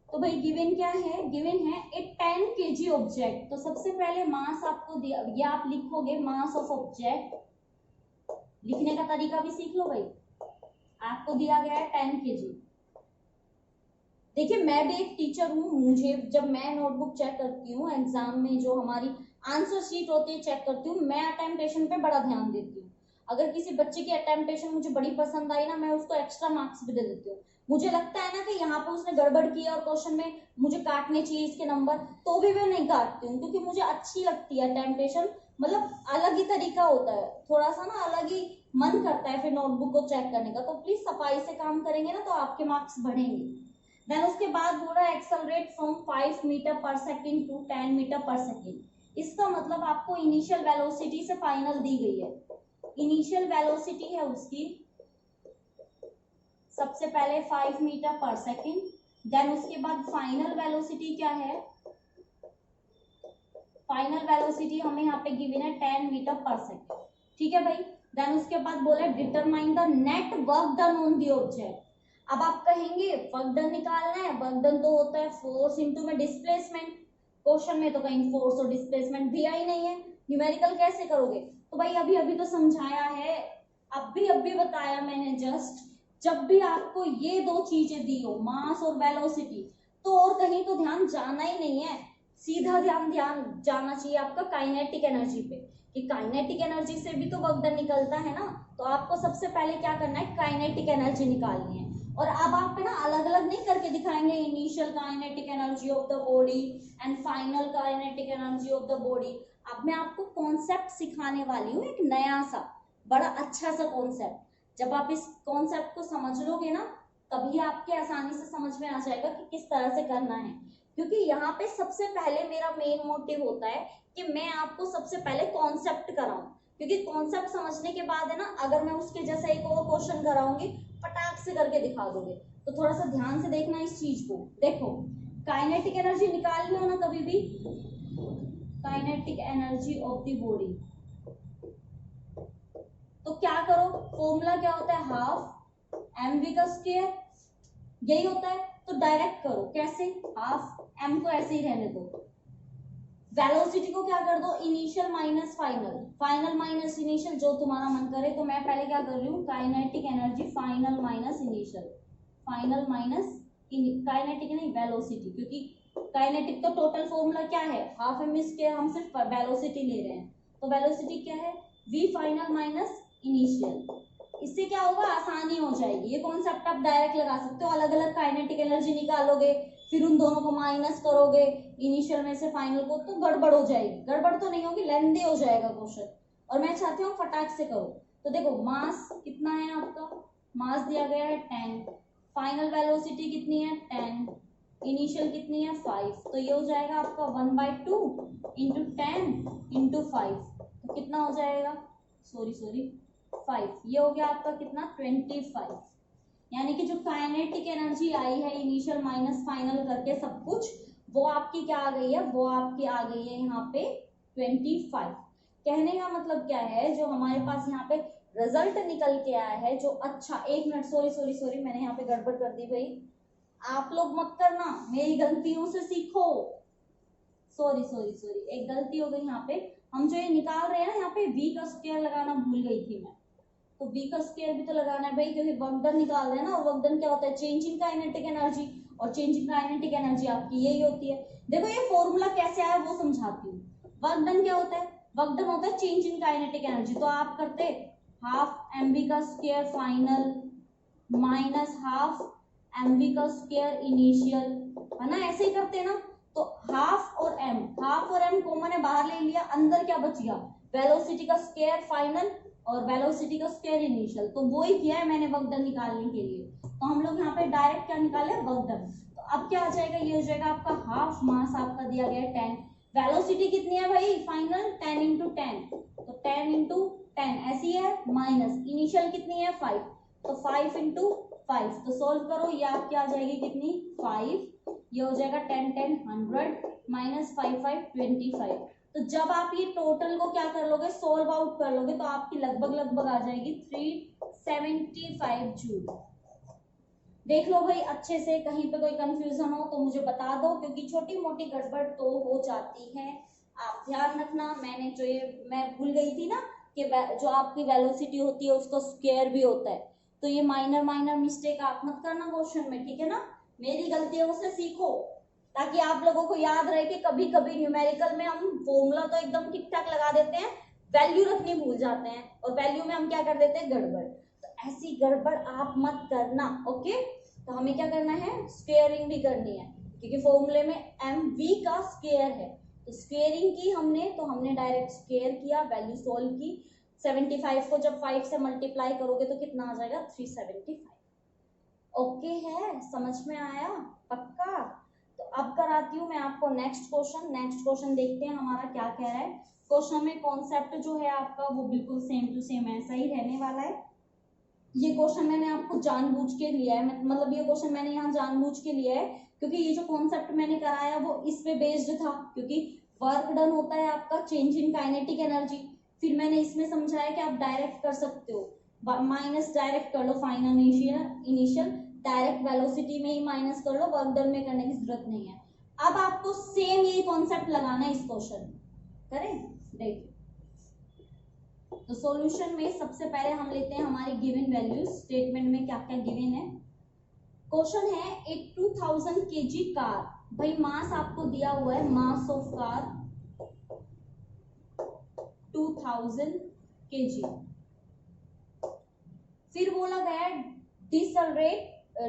तो भाई गिवन क्या है, गिवन है ए 10 kg ऑब्जेक्ट। तो सबसे पहले मास आपको दिया, ये आप लिखोगे मास ऑफ ऑब्जेक्ट, लिखने का तरीका भी सीख लो भाई। आपको दिया गया है 10 kg। देखिए मैं भी एक टीचर हूँ, मुझे जब मैं नोटबुक चेक करती हूँ एग्जाम में, जो हमारी आंसर शीट होती है चेक करती हूँ, मैं अटेम्प्टेशन पे बड़ा ध्यान देती हूँ। अगर किसी बच्चे की अटेम्प्टेशन मुझे बड़ी पसंद आई ना, मैं उसको एक्स्ट्रा मार्क्स भी दे देती हूँ। मुझे लगता है ना कि यहाँ पे उसने गड़बड़ की और क्वेश्चन में मुझे काटने चाहिए इसके नंबर, तो भी मैं नहीं काटती हूँ, क्योंकि मुझे अच्छी लगती है अटेम्प्टेशन। मतलब अलग ही तरीका होता है, थोड़ा सा ना अलग ही मन करता है फिर नोटबुक को चेक करने का। तो प्लीज सफाई से काम करेंगे ना तो आपके मार्क्स बढ़ेंगे। देन उसके बाद बोला एक्सेलरेट फ्रॉम 5 मीटर पर सेकेंड टू 10 मीटर पर सेकेंड। इसका मतलब आपको इनिशियल वेलोसिटी से फाइनल दी गई है, इनिशियल वेलोसिटी है उसकी सबसे पहले 5 मीटर पर सेकेंड, देन उसके बाद फाइनल वेलोसिटी क्या है, फाइनल वेलोसिटी हमें यहाँ पे गिवन है 10 मीटर पर सेकेंड, ठीक है भाई। देन उसके बाद बोला determine the net work done on the object. अब आप कहेंगे वर्क डन निकालना है, वर्क डन तो होता है फोर्स इनटू में डिस्प्लेसमेंट, क्वेश्चन में तो कहीं फोर्स और डिस्प्लेसमेंट दिया ही नहीं है, न्यूमेरिकल कैसे करोगे। तो भाई अभी अभी तो समझाया है, अभी बताया मैंने जस्ट, जब भी आपको ये दो चीजें दी हो, मास और वेलोसिटी, तो और कहीं तो ध्यान जाना ही नहीं है, सीधा ध्यान जाना चाहिए आपका काइनेटिक एनर्जी पे, कि काइनेटिक एनर्जी से भी तो वर्क डन निकलता है ना। तो आपको सबसे पहले क्या करना है, काइनेटिक एनर्जी निकालनी है। और अब आप ना अलग अलग नहीं करके दिखाएंगे, initial kinetic energy of the body and final kinetic energy of the body. अब मैं आपको कॉन्सेप्ट सिखाने वाली हूँ, एक नया सा बड़ा अच्छा सा कॉन्सेप्ट। जब आप इस कॉन्सेप्ट को समझ लोगे ना, तभी आपके आसानी से समझ में आ जाएगा कि किस तरह से करना है। क्योंकि यहाँ पे सबसे पहले मेरा मेन मोटिव होता है कि मैं आपको सबसे पहले कॉन्सेप्ट कराऊं, क्योंकि कॉन्सेप्ट समझने के बाद है ना, अगर मैं उसके जैसा एक और क्वेश्चन कराऊंगी, फटाक से करके दिखा दोगे। तो थोड़ा सा ध्यान से देखना इस चीज को। देखो काइनेटिक एनर्जी निकाल लो ना कभी भी, kinetic energy of the body, तो क्या करो, फॉर्मूला क्या होता है, हाफ mv का स्क्वायर, यही होता है। तो डायरेक्ट करो, कैसे, हाफ m को ऐसे ही रहने दो, वेलोसिटी को क्या कर दो, initial minus final, final minus initial, जो तुम्हारा मन करे। तो मैं पहले क्या कर रही हूँ, kinetic energy final minus initial, final minus kinetic नहीं वेलोसिटी, क्योंकि काइनेटिक तो टोटल फॉर्मूला क्या है, हाफ एम स्क्वायर, हम सिर्फ वेलोसिटी ले रहे हैं। तो वेलोसिटी क्या है, v फाइनल माइनस इनिशियल। इससे क्या होगा, आसानी हो जाएगी। ये कॉन्सेप्ट आप डायरेक्ट लगा सकते हो, अलग अलग काइनेटिक एनर्जी निकालोगे, फिर उन दोनों को माइनस करोगे इनिशियल में से फाइनल को, तो गड़बड़ हो जाएगी। गड़बड़ तो नहीं होगी, लेंदी हो जाएगा क्वेश्चन, और मैं चाहती हूँ फटाक से करो। तो देखो मास कितना है आपका, मास दिया गया है 10, फाइनल वेलोसिटी कितनी है 10, इनिशियल कितनी है 5, तो ये हो जाएगा आपका 1/2 इंटू 10 इंटू 5, तो कितना हो जाएगा, सॉरी 5, ये हो गया आपका कितना 25। यानी कि जो काइनेटिक एनर्जी आई है इनिशियल माइनस फाइनल करके सब कुछ, वो आपकी क्या आ गई है, वो आपकी आ गई है यहाँ पे 25। कहने का मतलब क्या है, जो हमारे पास यहाँ पे रिजल्ट निकल के आया है, जो अच्छा, एक मिनट, सॉरी मैंने यहाँ पे गड़बड़ कर दी भाई, आप लोग मत करना, मेरी गलतियों से सीखो। सॉरी एक गलती हो गई यहाँ पे, हम जो ये निकाल रहे हैं ना, यहाँ पे v का स्क्वायर लगाना भूल गई थी मैं, तो v का स्क्वायर भी तो लगाना है भाई, क्योंकि वर्क डन निकाल रहे हैं ना, और वर्क डन क्या होता है, चेंज इन काइनेटिक एनर्जी, और चेंज इन काइनेटिक एनर्जी आपकी यही होती है। देखो ये फॉर्मूला कैसे आया वो समझाती हूँ। वर्क डन क्या होता है, वर्क डन होता है चेंज इन काइनेटिक एनर्जी, तो आप करते हाफ mv का square final minus half mv का स्क्वायर इनिशियल, है ना, ऐसे ही करते हैं ना। तो हाफ और m कॉमन है, बाहर ले लिया, अंदर क्या बच गया, वेलोसिटी का स्क्वायर फाइनल और वेलोसिटी का स्क्वायर इनिशियल, तो वो ही किया है मैंने वर्क डन निकालने के लिए। तो हम लोग यहाँ पे डायरेक्ट क्या निकाले, वर्क डन। तो अब क्या आ जाएगा, ये हो जाएगा आपका हाफ, मास आपका दिया गया है 10, वेलोसिटी कितनी है भाई फाइनल 10 इंटू 10, तो 10 इंटू 10 ऐसी है, माइनस इनिशियल कितनी है 5, तो 5 इंटू 5, तो सोल्व करो, ये आपकी आ जाएगी कितनी 5, ये हो जाएगा 10 10 100 माइनस 5 5 25। तो जब आप ये टोटल को क्या कर लोगे, सोल्व आउट कर लोगे, तो आपकी लगभग आ जाएगी 375 जूल। देख लो भाई अच्छे से, कहीं पे कोई कंफ्यूजन हो तो मुझे बता दो, क्योंकि छोटी मोटी गड़बड़ तो हो जाती है, आप ध्यान रखना। मैंने जो ये मैं भूल गई थी ना कि जो आपकी वेलोसिटी होती है उसका स्क्वायर भी होता है, तो ये माइनर मिस्टेक आप मत करना क्वेश्चन में, ठीक है ना। मेरी गलतियों से सीखो, ताकि आप लोगों को याद रहे कि कभी कभी न्यूमेरिकल में हम फॉर्मूला तो एकदम ठीक ठाक लगा देते हैं, वैल्यू रखनी भूल जाते हैं, और वैल्यू में हम क्या कर देते हैं, गड़बड़। तो ऐसी गड़बड़ आप मत करना, ओके। तो हमें क्या करना है, स्क्वेयरिंग भी करनी है, क्योंकि फॉर्मूले में mv का स्क्वायर है, तो स्क्वेयरिंग की हमने, तो हमने डायरेक्ट स्क्वेयर किया, वैल्यू सोल्व की। 75 को जब 5 से मल्टीप्लाई करोगे तो कितना आ जाएगा 375। ओके है, समझ में आया पक्का। तो अब कराती हूँ मैं आपको नेक्स्ट क्वेश्चन देखते हैं हमारा क्या कह रहा है। क्वेश्चन में कॉन्सेप्ट जो है आपका वो बिल्कुल सेम टू सेम ऐसा ही रहने वाला है। ये क्वेश्चन मैंने आपको जानबूझ के लिया है, मतलब ये क्वेश्चन मैंने यहाँ जानबूझ के लिया है, क्योंकि ये जो कॉन्सेप्ट मैंने कराया वो इस पे बेस्ड था, क्योंकि वर्क डन होता है आपका चेंज इन काइनेटिक एनर्जी। फिर मैंने इसमें समझाया कि आप डायरेक्ट कर सकते हो, माइनस डायरेक्ट कर लो फाइनल इनिशियल, डायरेक्ट वेलोसिटी में ही माइनस कर लो, वर्क डन में करने की जरूरत नहीं है। अब आपको सेम यही कॉन्सेप्ट लगाना है इस क्वेश्चन, करें देखिए। तो सॉल्यूशन में सबसे पहले हम लेते हैं हमारी गिवन वैल्यूज, स्टेटमेंट में क्या क्या गिवन है। क्वेश्चन है एक 2000 kg कार, भाई मास आपको दिया हुआ है, मास ऑफ कार 2000 kg। फिर बोला गया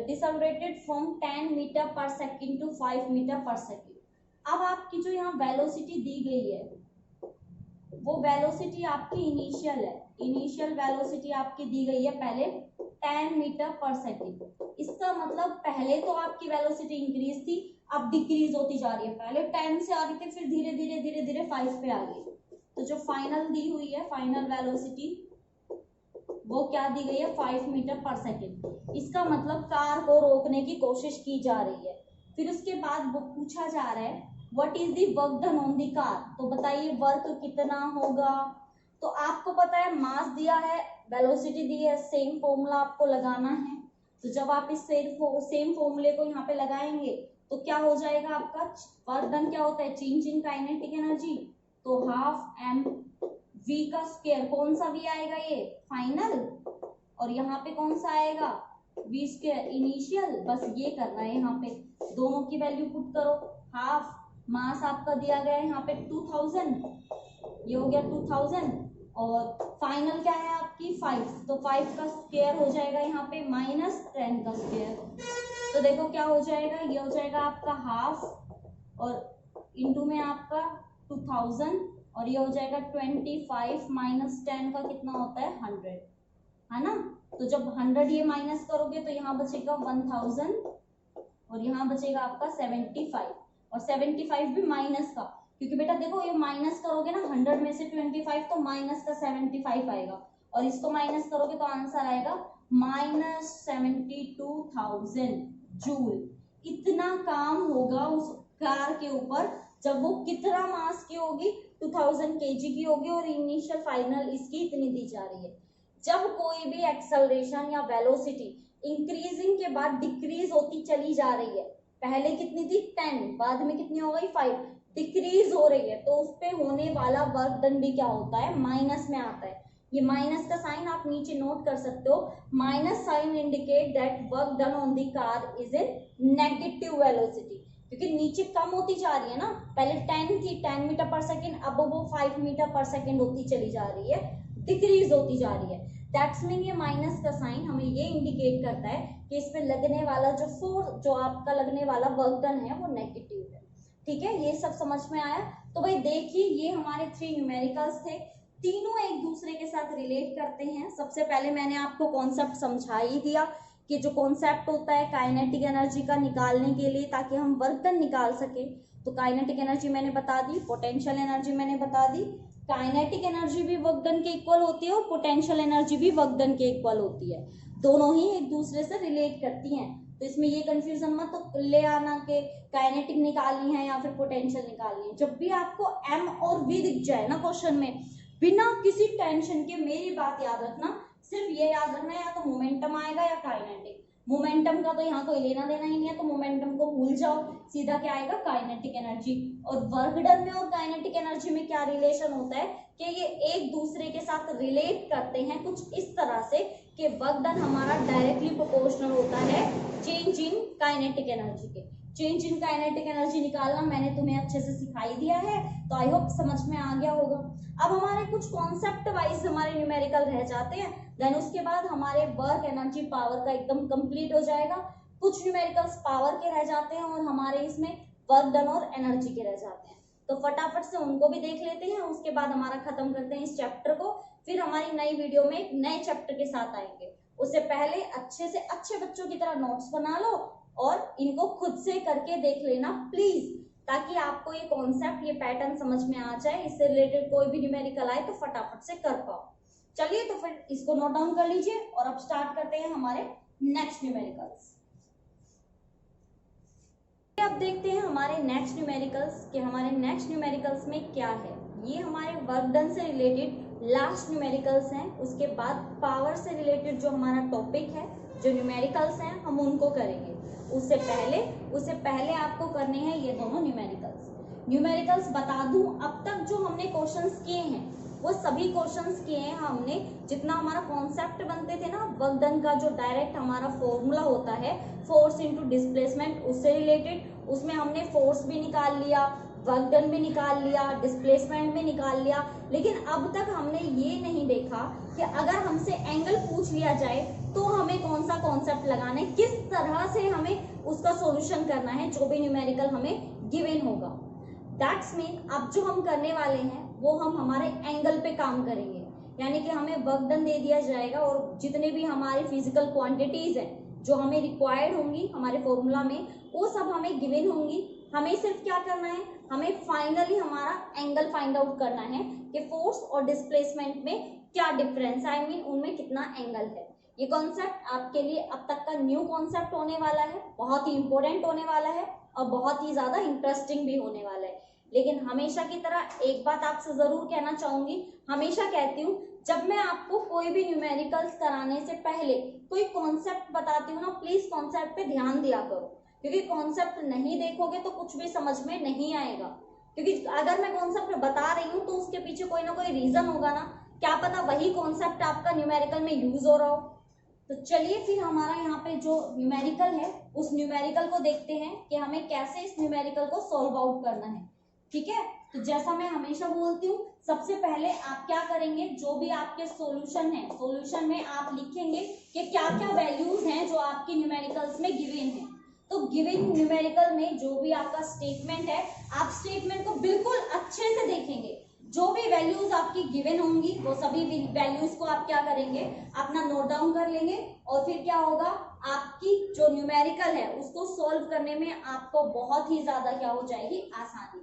डिसलरेटेड फ्रॉम 10 मीटर पर सेकेंड टू 5 मीटर पर सेकेंड। अब आपकी जो यहाँ वेलोसिटी दी गई है वो वेलोसिटी आपकी इनिशियल है, इनिशियल वेलोसिटी आपकी दी गई है पहले 10 मीटर पर सेकेंड। इसका मतलब पहले तो आपकी वेलोसिटी इंक्रीज थी, अब डिक्रीज होती जा रही है, पहले 10 से आ रही थी, फिर धीरे धीरे 5 पे आ गई। तो जो फाइनल दी हुई है, फाइनल वेलोसिटी वो क्या दी गई है 5 मीटर पर सेकेंड। इसका मतलब कार को रोकने की कोशिश की जा रही है। फिर उसके बाद वो पूछा जा रहा है what is the work done on the car, तो बताइए वर्क कितना होगा। तो आपको पता है मास दिया है, वेलोसिटी दी है, सेम फॉर्मूला आपको लगाना है। तो जब आप इस सेम फॉर्मूले को यहाँ पे लगाएंगे तो क्या हो जाएगा आपका, वर्क डन क्या होता है चेंज इन काइनेटिक एनर्जी, तो हाफ m v का स्क्वायर, कौन सा v आएगा ये फाइनल, और यहाँ पे कौन सा आएगा v स्क्वायर इनिशियल। बस ये करना है, यहाँ पे दोनों की वैल्यू पुट करो। हाफ मास आपका दिया गया है यहाँ पे 2000, ये हो गया 2000, और फाइनल क्या है आपकी 5, तो 5 का स्क्वायर हो जाएगा यहाँ पे माइनस 10 का स्क्वायर। तो देखो क्या हो जाएगा, ये हो जाएगा आपका हाफ और इंटू में आपका 2000, और ये हो जाएगा 25 माइनस 10 का कितना होता है 100, है ना। तो जब 100 ये माइनस करोगे तो यहाँ बचेगा 1000, और यहाँ बचेगा आपका 75, और 75 भी माइनस का, क्योंकि बेटा देखो ये माइनस करोगे ना 100 में से 25 तो माइनस का 75 आएगा, और इसको माइनस करोगे तो आंसर आएगा माइनस 72,000 जूल। इतना काम होगा उस कार के ऊपर जब वो कितना मास की होगी 2000 kg की होगी, और इनिशियल फाइनल इसकी इतनी दी जा रही है। जब कोई भी एक्सेलरेशन या वेलोसिटी इंक्रीजिंग के बाद डिक्रीज होती चली जा रही है, पहले कितनी थी 10, बाद में कितनी हो गई 5, डिक्रीज हो रही है, तो उस पे होने वाला वर्क डन भी क्या होता है माइनस में आता है। ये माइनस का साइन आप नीचे नोट कर सकते हो। Minus sign indicate that work done on the car is in negative velocity, क्योंकि नीचे कम होती जा रही है ना, पहले 10 थी 10 मीटर पर सेकेंड, अब वो 5 मीटर पर सेकेंड होती चली जा रही है, डिक्रीज होती जा रही है। दैट्स मीन ये माइनस का साइन हमें ये इंडिकेट करता है कि इसमें लगने वाला जो फोर्स, जो आपका लगने वाला वर्क डन है वो नेगेटिव है। ठीक है, ये सब समझ में आया। तो भाई देखिए ये हमारे 3 न्यूमेरिकल्स थे, तीनों एक दूसरे के साथ रिलेट करते हैं। सबसे पहले मैंने आपको कॉन्सेप्ट समझा ही दिया कि जो कॉन्सेप्ट होता है काइनेटिक एनर्जी का निकालने के लिए, ताकि हम वर्क डन निकाल सके, तो काइनेटिक एनर्जी मैंने बता दी, पोटेंशियल एनर्जी मैंने बता दी। काइनेटिक एनर्जी भी वर्क डन के इक्वल होती है और पोटेंशियल एनर्जी भी वर्क डन के इक्वल होती है, दोनों ही एक दूसरे से रिलेट करती हैं। तो इसमें ये कंफ्यूजन मत तो ले आना कि काइनेटिक निकालनी है या फिर पोटेंशियल निकालनी है। जब भी आपको एम और वी दिख जाए ना क्वेश्चन में, बिना किसी टेंशन के मेरी बात याद रखना, सिर्फ ये याद रखना या तो मोमेंटम आएगा या काइनेटिक। मोमेंटम का तो यहाँ कोई लेना देना ही नहीं है, तो मोमेंटम को भूल जाओ, सीधा क्या आएगा काइनेटिक एनर्जी। और वर्क डन में और काइनेटिक एनर्जी में क्या रिलेशन होता है कि ये एक दूसरे के साथ रिलेट करते हैं कुछ इस तरह से कि वर्क डन हमारा डायरेक्टली प्रोपोर्शनल होता है चेंज इन काइनेटिक एनर्जी के। चेंज इन काइनेटिक एनर्जी निकालना मैंने तुम्हें अच्छे से सिखाई दिया है, तो आई होप समझ में आ गया होगा। अब हमारे कुछ कॉन्सेप्ट वाइज हमारे न्यूमेरिकल रह जाते हैं, देन उसके बाद हमारे वर्क एनर्जी पावर का एकदम कंप्लीट हो जाएगा। कुछ न्यूमेरिकल्स पावर के रह जाते हैं और हमारे इसमें वर्क डन और एनर्जी के रह जाते हैं, तो फटाफट से उनको भी देख लेते हैं। उसके बाद हमारा खत्म करते हैं इस चैप्टर को, फिर हमारी नई वीडियो में एक नए चैप्टर के साथ आएंगे। उससे पहले अच्छे से अच्छे बच्चों की तरह नोट्स बना लो और इनको खुद से करके देख लेना प्लीज, ताकि आपको ये कॉन्सेप्ट, ये पैटर्न समझ में आ जाए। इससे रिलेटेड कोई भी न्यूमेरिकल आए तो फटाफट से कर पाओ। चलिए तो फिर इसको नोट डाउन कर लीजिए और अब स्टार्ट करते हैं हमारे नेक्स्ट न्यूमेरिकल्स। अब देखते हैं हमारे नेक्स्ट न्यूमेरिकल्स कि हमारे नेक्स्ट न्यूमेरिकल्स में क्या है। ये हमारे वर्क डन से रिलेटेड लास्ट न्यूमेरिकल्स हैं। उसके बाद पावर से रिलेटेड जो हमारा टॉपिक है, जो न्यूमेरिकल्स हैं, हम उनको करेंगे। उससे पहले आपको करने हैं ये दोनों न्यूमेरिकल्स बता दूं, अब तक जो हमने क्वेश्चंस किए हैं वो सभी क्वेश्चंस किए हैं हमने। जितना हमारा कॉन्सेप्ट बनते थे ना वर्क डन का, जो डायरेक्ट हमारा फॉर्मूला होता है फोर्स इनटू डिस्प्लेसमेंट, उससे रिलेटेड, उसमें हमने फोर्स भी निकाल लिया, वर्क डन भी निकाल लिया, डिस्प्लेसमेंट भी निकाल लिया। लेकिन अब तक हमने ये नहीं देखा कि अगर हमसे एंगल पूछ लिया जाए तो हमें कौन सा कॉन्सेप्ट लगाना है, किस तरह से हमें उसका सॉल्यूशन करना है, जो भी न्यूमेरिकल हमें गिवन होगा। दैट्स मीन अब जो हम करने वाले हैं वो हम हमारे एंगल पे काम करेंगे, यानी कि हमें वर्क डन दे दिया जाएगा और जितने भी हमारी फिजिकल क्वांटिटीज हैं जो हमें रिक्वायर्ड होंगी हमारे फॉर्मूला में, वो सब हमें गिवन होंगी। हमें सिर्फ क्या करना है, हमें फाइनली हमारा एंगल फाइंड आउट करना है कि फोर्स और डिस्प्लेसमेंट में क्या डिफरेंस है, आई मीन उनमें कितना एंगल है। ये कॉन्सेप्ट आपके लिए अब तक का न्यू कॉन्सेप्ट होने वाला है, बहुत ही इंपॉर्टेंट होने वाला है और बहुत ही ज्यादा इंटरेस्टिंग भी होने वाला है। लेकिन हमेशा की तरह एक बात आपसे जरूर कहना चाहूंगी, हमेशा कहती हूँ जब मैं आपको कोई भी न्यूमेरिकल्स कराने से पहले कोई कॉन्सेप्ट बताती हूँ ना, प्लीज कॉन्सेप्ट पे ध्यान दिया करो, क्योंकि कॉन्सेप्ट नहीं देखोगे तो कुछ भी समझ में नहीं आएगा। क्योंकि अगर मैं कॉन्सेप्ट बता रही हूँ तो उसके पीछे कोई ना कोई रीजन होगा ना, क्या पता वही कॉन्सेप्ट आपका न्यूमेरिकल में यूज हो रहा हो। तो चलिए फिर हमारा यहाँ पे जो न्यूमेरिकल है उस न्यूमेरिकल को देखते हैं कि हमें कैसे इस न्यूमेरिकल को सॉल्व आउट करना है। ठीक है, तो जैसा मैं हमेशा बोलती हूँ, सबसे पहले आप क्या करेंगे, जो भी आपके सॉल्यूशन है, सॉल्यूशन में आप लिखेंगे कि क्या क्या वैल्यूज हैं जो आपकी न्यूमेरिकल्स में गिवन है। तो गिवन न्यूमेरिकल में जो भी आपका स्टेटमेंट है, आप स्टेटमेंट को बिल्कुल अच्छे से देखेंगे। जो भी वैल्यूज आपकी गिवन होंगी वो सभी वैल्यूज को आप क्या करेंगे, अपना नोट डाउन कर लेंगे और फिर क्या होगा, आपकी जो न्यूमेरिकल है उसको सोल्व करने में आपको बहुत ही ज्यादा क्या हो जाएगी, आसानी।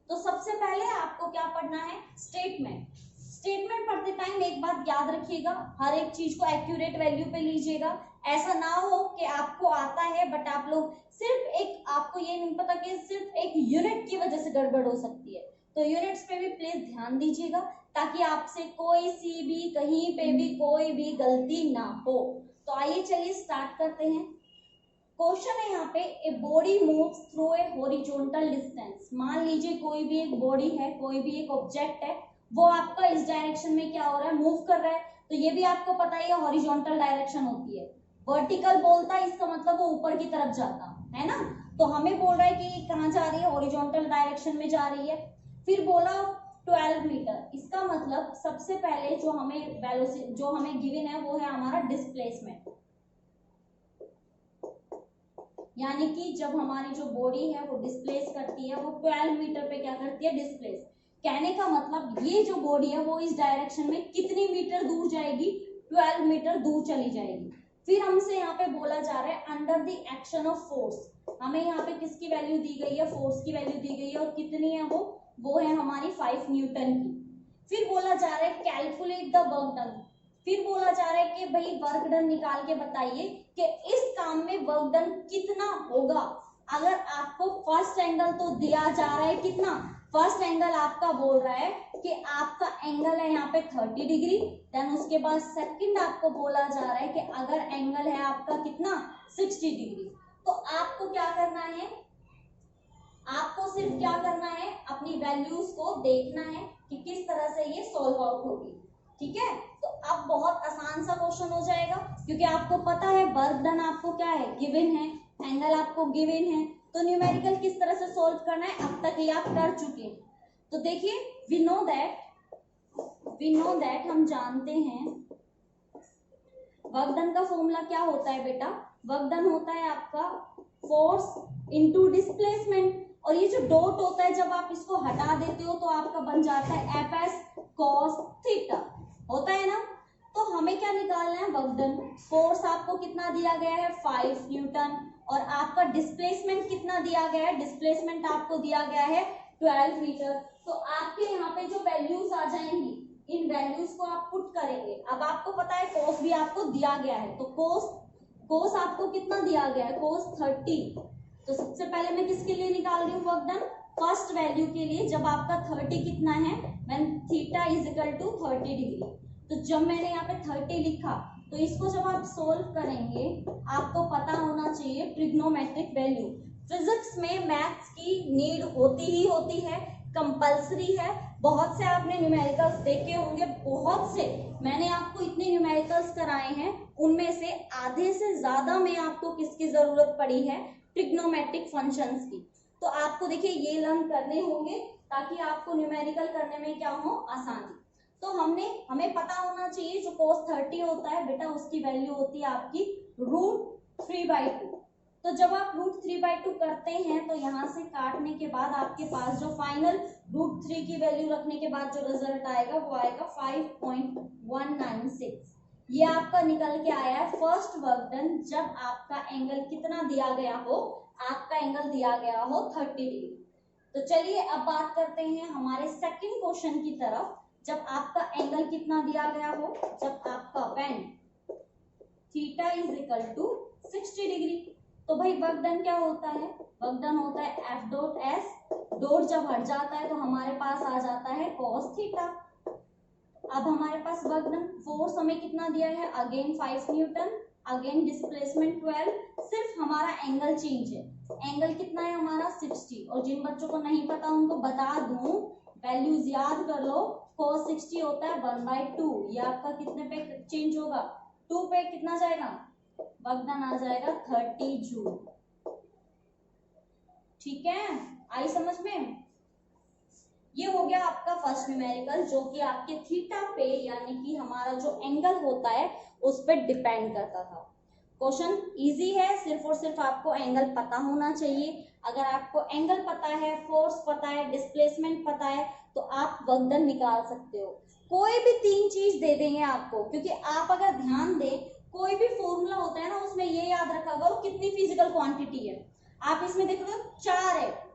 तो सबसे पहले आपको क्या पढ़ना है, स्टेटमेंट पढ़ते टाइम एक बात याद रखिएगा, हर एक चीज को एक्यूरेट वैल्यू पे लीजिएगा। ऐसा ना हो कि आपको आता है बट आप लोग सिर्फ एक, आपको ये नहीं पता कि सिर्फ एक यूनिट की वजह से गड़बड़ हो सकती है। तो यूनिट्स पे भी प्लीज ध्यान दीजिएगा ताकि आपसे कोई सी भी कहीं पे भी कोई भी गलती ना हो। तो आइए चलिए स्टार्ट करते हैं। क्वेश्चन है यहाँ पे, a body moves through a horizontal distance. मान लीजिए कोई भी एक बॉडी है, कोई भी एक ऑब्जेक्ट है वो आपका इस डायरेक्शन में क्या हो रहा है, मूव कर रहा है। तो ये भी आपको पता है ये हॉरिजॉन्टल डायरेक्शन होती है। वर्टिकल बोलता है इसका मतलब वो ऊपर की तरफ जाता है ना। तो हमें बोल रहा है कि कहाँ जा रही है, हॉरिजॉन्टल डायरेक्शन में जा रही है। फिर बोला 12 मीटर, इसका मतलब सबसे पहले जो हमें वेलोसिटी जो हमें गिवन है वो है हमारा डिस्प्लेसमेंट, यानी कि जब हमारी जो बॉडी है वो डिस्प्लेस करती है, वो 12 मीटर पे क्या करती है, डिस्प्लेस। कहने का मतलब ये जो बॉडी है वो इस डायरेक्शन में कितनी मीटर दूर जाएगी, 12 मीटर दूर चली जाएगी। फिर हमसे यहाँ पे बोला जा रहा है under the action of force, हमें यहाँ पे किसकी वैल्यू दी गई है, फोर्स की वैल्यू दी गई है, और कितनी है वो है हमारी 5 न्यूटन की। फिर बोला जा रहा है कैलकुलेट द वर्क डन, फिर बोला जा रहा है कि भाई वर्क डन निकाल के बताइए कि इस काम में वर्क डन कितना होगा। अगर आपको फर्स्ट एंगल तो दिया जा रहा है कितना, फर्स्ट एंगल आपका बोल रहा है कि आपका एंगल है यहाँ पे 30 डिग्री, देन उसके बाद सेकंड आपको बोला जा रहा है कि अगर एंगल है आपका कितना 60 डिग्री। तो आपको क्या करना है, आपको सिर्फ क्या करना है, अपनी वैल्यूज को देखना है कि किस तरह से ये सॉल्व आउट होगी। ठीक है, तो अब बहुत आसान सा क्वेश्चन हो जाएगा, क्योंकि आपको पता है वर्क डन आपको क्या है, गिवन है, एंगल आपको गिवन है, तो न्यूमेरिकल किस तरह से सॉल्व करना है अब तक ये आप कर चुके हैं। तो देखिए वी नो दैट हम जानते हैं वर्क डन का फॉर्मूला क्या होता है बेटा, वर्क डन होता है आपका फोर्स इनटू डिस्प्लेसमेंट, और ये जो डॉट होता है जब आप इसको हटा देते हो तो आपका बन जाता है एफएस कॉस थीटा, होता है ना। तो हमें क्या निकालना है, वर्क डन, फोर्स आपको कितना दिया गया है 5 न्यूटन, और आपका डिस्प्लेसमेंट कितना दिया गया है, डिस्प्लेसमेंट आपको दिया गया है 12 मीटर। तो आपके यहाँ पे जो वैल्यूज आ जाएंगी इन वैल्यूज को आप पुट करेंगे। अब आपको पता है कोस भी आपको दिया गया है, तो कोस आपको कितना दिया गया है, कोस 30। तो सबसे पहले मैं किसके लिए निकाल रही हूँ वर्क डन, फर्स्ट वैल्यू के लिए, जब आपका 30 कितना है, when theta is equal to 30 degree. तो जब मैंने यहाँ पे 30 लिखा, तो इसको जब आप सोल्व करेंगे आपको पता होना चाहिए ट्रिग्नोमेट्रिक वैल्यू। फिजिक्स में मैथ्स की नीड होती ही होती है, कंपल्सरी है। बहुत से आपने न्यूमेरिकल्स देखे होंगे, बहुत से, मैंने आपको इतने न्यूमेरिकल्स कराए हैं, उनमें से आधे से ज्यादा में आपको किसकी जरूरत पड़ी है, ट्रिग्नोमेट्रिक फंक्शंस की। तो आपको देखिए ये लर्न करने होंगे ताकि आपको न्यूमेरिकल करने में क्या हो, आसानी। तो हमें पता होना चाहिए जो cos 30 होता है बेटा उसकी वैल्यू होती है आपकी √3/2। तो जब आप √3/2 करते हैं तो यहाँ से काटने के बाद आपके पास जो फाइनल √3 की वैल्यू रखने के बाद जो रिजल्ट आएगा वो आएगा 5.196। ये आपका निकल के आया है फर्स्ट वर्क डन जब आपका एंगल कितना दिया गया हो, आपका एंगल दिया गया हो 30 डिग्री। तो चलिए अब बात करते हैं हमारे सेकंड क्वेश्चन की तरफ। जब आपका एंगल कितना दिया गया हो, जब आपका bend theta is equal to 60 degree, तो भाई वर्क डन क्या होता है, वर्क डन होता है F डॉट S, डॉट जब हट जाता है तो हमारे पास आ जाता है cos थीटा। अब हमारे पास वर्क डन, फोर्स हमें कितना दिया है, अगेन 5 न्यूटन, अगेन डिस्प्लेसमेंट 12, सिर्फ हमारा एंगल चेंज है, एंगल कितना है हमारा 60। और जिन बच्चों को नहीं पता उनको बता दूं, वैल्यूज याद कर लो, cos 60 होता है 1/2, ये आपका कितने पे चेंज होगा, 2 पे कितना जाएगा, वर्क डन आ जाएगा 30 जूल। ठीक है, आई समझ में। ये हो गया आपका फर्स्ट न्यूमेरिकल जो कि आपके थीटा पे यानी कि हमारा जो एंगल होता है उस पर डिपेंड करता था। क्वेश्चन इजी है, सिर्फ और सिर्फ आपको एंगल पता होना चाहिए। अगर आपको एंगल पता है, फोर्स पता है, डिस्प्लेसमेंट पता है, तो आप वर्क डन निकाल सकते हो। कोई भी 3 चीज दे देंगे आपको, क्योंकि आप अगर ध्यान दें कोई भी फॉर्मूला होता है ना उसमें ये याद रखा करो कितनी फिजिकल क्वांटिटी है। आप इसमें देख लो 4 है,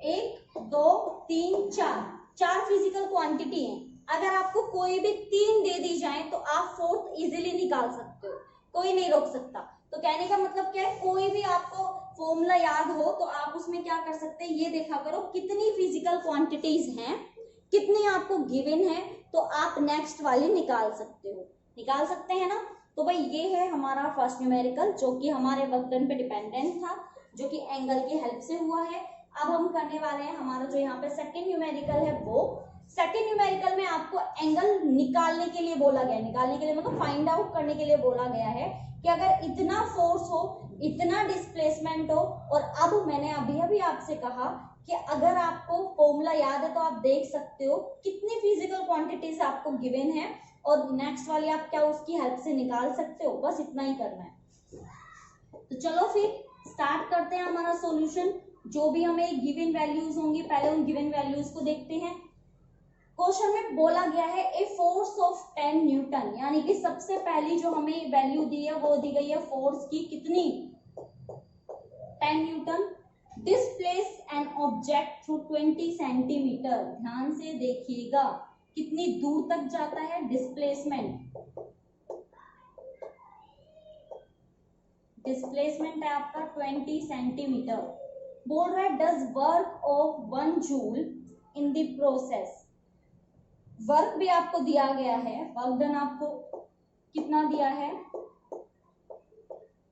1 2 3 4 फिजिकल क्वांटिटी है। अगर आपको कोई भी 3 दे दी जाए तो आप 4th इजीली निकाल सकते हो, कोई नहीं रोक सकता। तो कहने का मतलब क्या है, कोई भी आपको फॉर्मूला याद हो तो आप उसमें क्या कर सकते हैं, ये देखा करो कितनी फिजिकल क्वांटिटीज हैं, कितनी आपको गिवन है, तो आप नेक्स्ट वाली निकाल सकते हो, निकाल सकते हैं ना। तो भाई ये है हमारा फर्स्ट न्यूमेरिकल जो कि हमारे वर्क डन पे डिपेंडेंट था, जो कि एंगल की हेल्प से हुआ है। अब हम करने वाले हैं हमारा जो यहाँ पे सेकंड न्यूमेरिकल है वो सेकेंड न्यूमेरिकल में आपको एंगल निकालने के लिए बोला गया है, निकालने के लिए मतलब फाइंड आउट करने के लिए बोला गया है कि अगर इतना फोर्स हो, इतना डिस्प्लेसमेंट हो, और अब मैंने अभी अभी आपसे कहा कि अगर आपको फॉर्मूला याद है तो आप देख सकते हो कितनी फिजिकल क्वांटिटीज आपको गिवन है, और नेक्स्ट वाली आप क्या उसकी हेल्प से निकाल सकते हो, बस इतना ही करना है। तो चलो फिर स्टार्ट करते हैं हमारा सॉल्यूशन। जो भी हमें गिवन वैल्यूज होंगी पहले उन गिवन वैल्यूज को देखते हैं। क्वेश्चन में बोला गया है ए फोर्स ऑफ 10 न्यूटन, यानी कि सबसे पहली जो हमें वैल्यू दी है वो दी गई है फोर्स की, कितनी, 10 Newton. Displace an object through 20 centimetre, ध्यान से देखिएगा कितनी दूर तक जाता है डिस्प्लेसमेंट, डिस्प्लेसमेंट है आपका 20 सेंटीमीटर। बोल रहा है does work of 1 joule in the process, work भी आपको दिया गया है, वर्क डन आपको कितना दिया है,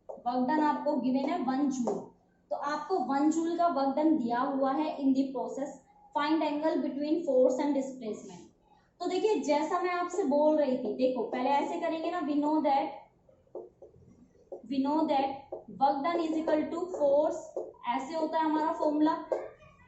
वर्क डन आपको गिवन है 1 जूल, तो आपको 1 जूल का वर्क डन दिया हुआ है in the process, find angle between force and displacement. तो देखिए जैसा मैं आपसे बोल रही थी, देखो पहले ऐसे करेंगे ना, we know that work done is equal to force, ऐसे होता है हमारा फॉर्मूला।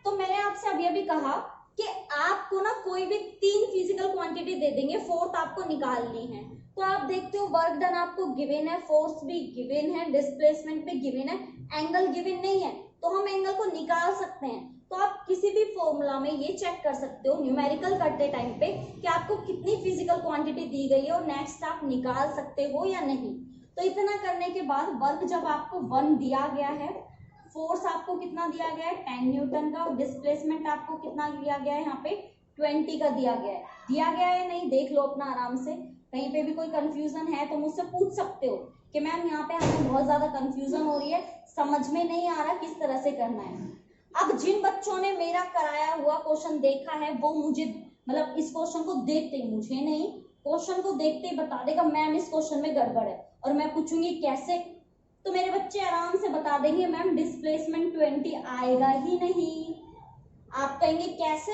तो मैंने आपसे अभी अभी कहा कि आपको ना कोई भी 3 फिजिकल क्वांटिटी दे देंगे, फोर्थ आपको निकालनी है। तो आप देखते हो वर्क डन आपको गिवन है, फोर्स भी गिवन है, डिस्प्लेसमेंट भी गिवन है, एंगल गिवन नहीं है, तो हम एंगल को निकाल सकते हैं। तो आप किसी भी फॉर्मूला में ये चेक कर सकते हो न्यूमेरिकल करते टाइम पे कि आपको कितनी फिजिकल क्वांटिटी दी गई है और नेक्स्ट आप निकाल सकते हो या नहीं। तो इतना करने के बाद वर्क जब आपको 1 दिया गया है, फोर्स आपको कितना दिया गया है 10 न्यूटन का, और डिस्प्लेसमेंट आपको कितना दिया गया है यहाँ पे 20 का दिया गया है नहीं, देख लो अपना आराम से, कहीं पे भी कोई कंफ्यूजन है तो मुझसे पूछ सकते हो कि मैम यहाँ पे हमें बहुत ज्यादा कंफ्यूजन हो रही है, समझ में नहीं आ रहा किस तरह से करना है। अब जिन बच्चों ने मेरा कराया हुआ क्वेश्चन देखा है वो मुझे मतलब इस क्वेश्चन को देखते ही, मुझे नहीं, क्वेश्चन को देखते ही बता देगा मैम इस क्वेश्चन में गड़बड़ है, और मैं पूछूंगी कैसे, तो मेरे बच्चे आराम से बता देंगे मैम डिस्प्लेसमेंट 20 आएगा ही नहीं। आप कहेंगे कैसे,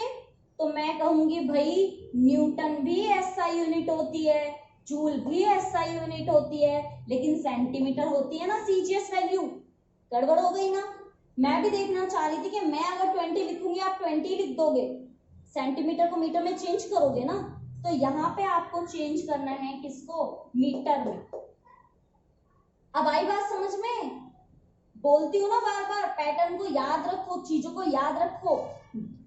तो मैं कहूंगी भाई न्यूटन भी एसआई यूनिट होती है, जूल भी एसआई यूनिट होती है, लेकिन सेंटीमीटर होती है ना सीजीएस वैल्यू। गड़बड़ हो गई ना। मैं भी देखना चाह रही थी कि मैं अगर 20 लिखूंगी आप 20 लिख दोगे, सेंटीमीटर को मीटर में चेंज करोगे ना, तो यहाँ पे आपको चेंज करना है किसको, मीटर में। अब आई बात समझ में, बोलती हूँ ना बार बार, पैटर्न को याद रखो, चीजों को याद रखो,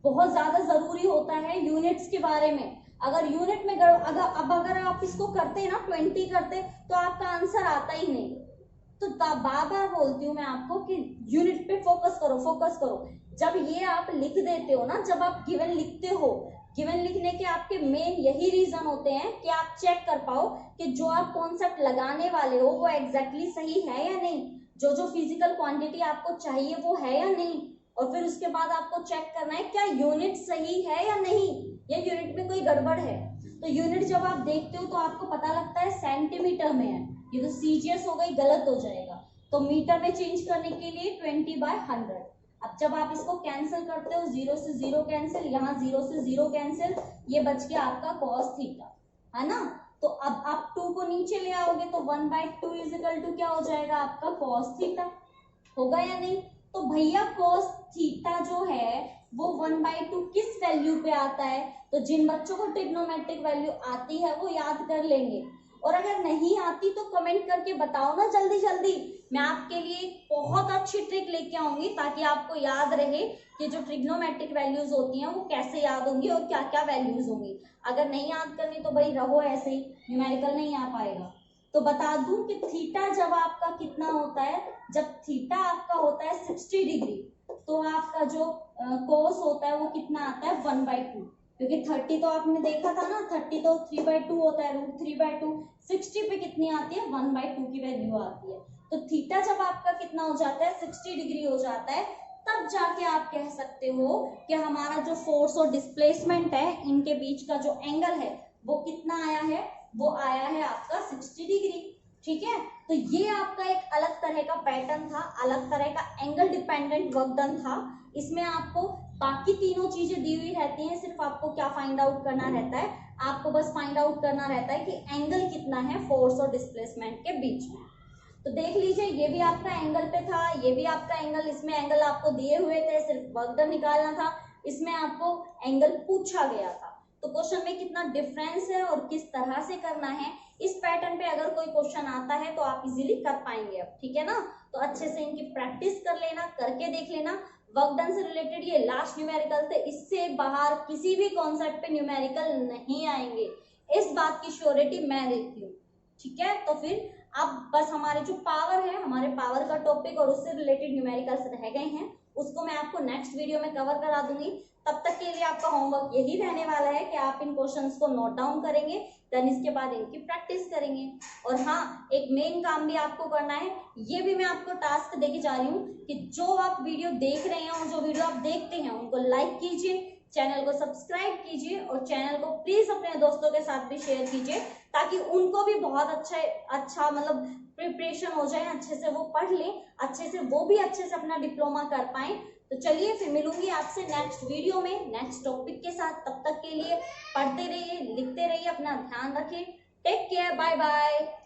बहुत ज्यादा जरूरी होता है यूनिट्स के बारे में। अगर यूनिट में अगर आप इसको करते ना 20 करते तो आपका आंसर आता ही नहीं। तो बार बार बोलती हूँ मैं आपको कि यूनिट पे फोकस करो। जब ये आप लिख देते हो ना, जब आप गिवन लिखते हो, गिवन लिखने के आपके मेन यही रीजन होते हैं कि आप चेक कर पाओ कि जो आप कॉन्सेप्ट लगाने वाले हो वो एग्जैक्टली सही है या नहीं, जो फिजिकल क्वांटिटी आपको चाहिए वो है या नहीं, और फिर उसके बाद आपको चेक करना है क्या यूनिट सही है या नहीं, या यूनिट में कोई गड़बड़ है। तो यूनिट जब आप देखते हो तो आपको पता लगता है सेंटीमीटर में है, ये तो सीजीएस हो गई, गलत हो जाएगा, तो मीटर में चेंज करने के लिए 20/100। अब जब आप इसको कैंसिल करते हो, 0 से 0 कैंसिल, यहाँ 0 से 0 कैंसिल, ये बच गया आपका cos थीटा, है ना। तो अब आप 2 को नीचे ले आओगे तो 1/2 इज इक्वल टू क्या हो जाएगा आपका cos थीटा, होगा या नहीं। तो भैया cos थीटा जो है वो 1/2 किस वैल्यू पे आता है, तो जिन बच्चों को ट्रिग्नोमेट्रिक वैल्यू आती है वो याद कर लेंगे, और अगर नहीं आती तो कमेंट करके बताओ ना जल्दी जल्दी, मैं आपके लिए एक बहुत अच्छी ट्रिक लेके आऊंगी ताकि आपको याद रहे कि जो ट्रिग्नोमेट्रिक वैल्यूज होती हैं वो कैसे याद होंगी और क्या क्या वैल्यूज होंगी। अगर नहीं याद करनी तो भाई रहो ऐसे ही, न्यूमेरिकल नहीं आ पाएगा। तो बता दूं कि थीटा जब आपका कितना होता है, जब थीटा आपका होता है 60 डिग्री, तो आपका जो कोस होता है वो कितना आता है 1/2, क्योंकि 30 तो आपने देखा था ना, 30 तो 3/2 होता है, √3/2, 60 पे कितनी आती है 1/2 की वैल्यू आती है। तो थीटा जब आपका कितना हो जाता है 60 डिग्री हो जाता है, तब जाके आप कह सकते हो कि हमारा जो फोर्स और डिस्प्लेसमेंट है इनके बीच का जो एंगल है वो कितना आया है, वो आया है आपका 60 डिग्री। ठीक है, तो ये आपका एक अलग तरह का पैटर्न था, अलग तरह का एंगल डिपेंडेंट वर्क डन था। इसमें आपको बाकी तीनों चीजें दी हुई रहती हैं, सिर्फ आपको क्या फाइंड आउट करना रहता है, आपको बस फाइंड आउट करना रहता है कि एंगल कितना है फोर्स और डिस्प्लेसमेंट के बीच में। तो देख लीजिए, ये भी आपका एंगल पे था, ये भी आपका एंगल, इसमें एंगल आपको दिए हुए थे, सिर्फ वर्क डन निकालना था, इसमें आपको एंगल पूछा गया था। तो क्वेश्चन में कितना डिफरेंस है और किस तरह से करना है, इस पैटर्न पे अगर कोई क्वेश्चन आता है तो आप इजीली कर पाएंगे अब, ठीक है ना। तो अच्छे से इनकी प्रैक्टिस कर लेना, करके देख लेना। वर्क डन से रिलेटेड ये लास्ट न्यूमेरिकल थे, इससे बाहर किसी भी कॉन्सेप्ट पे न्यूमेरिकल नहीं आएंगे, इस बात की श्योरिटी मैं देती हूँ, ठीक है। तो फिर अब बस हमारे जो पावर है, हमारे पावर का टॉपिक और उससे रिलेटेड न्यूमेरिकल्स रह गए हैं, उसको मैं आपको नेक्स्ट वीडियो में कवर करा दूंगी। तब तक के लिए आपका होमवर्क यही रहने वाला है कि आप इन क्वेश्चंस को नोट डाउन करेंगे, देन इसके बाद इनकी प्रैक्टिस करेंगे। और हाँ, एक मेन काम भी आपको करना है, ये भी मैं आपको टास्क देके जा रही हूँ कि जो आप वीडियो देख रहे हैं और जो वीडियो आप देखते हैं उनको लाइक कीजिए, चैनल को सब्सक्राइब कीजिए और चैनल को प्लीज अपने दोस्तों के साथ भी शेयर कीजिए, ताकि उनको भी बहुत अच्छा मतलब प्रिपरेशन हो जाए, अच्छे से वो पढ़ लें, अच्छे से वो भी अच्छे से अपना डिप्लोमा कर पाए। तो चलिए फिर मिलूंगी आपसे नेक्स्ट वीडियो में नेक्स्ट टॉपिक के साथ। तब तक के लिए पढ़ते रहिए, लिखते रहिए, अपना ध्यान रखिए। Take care, bye bye.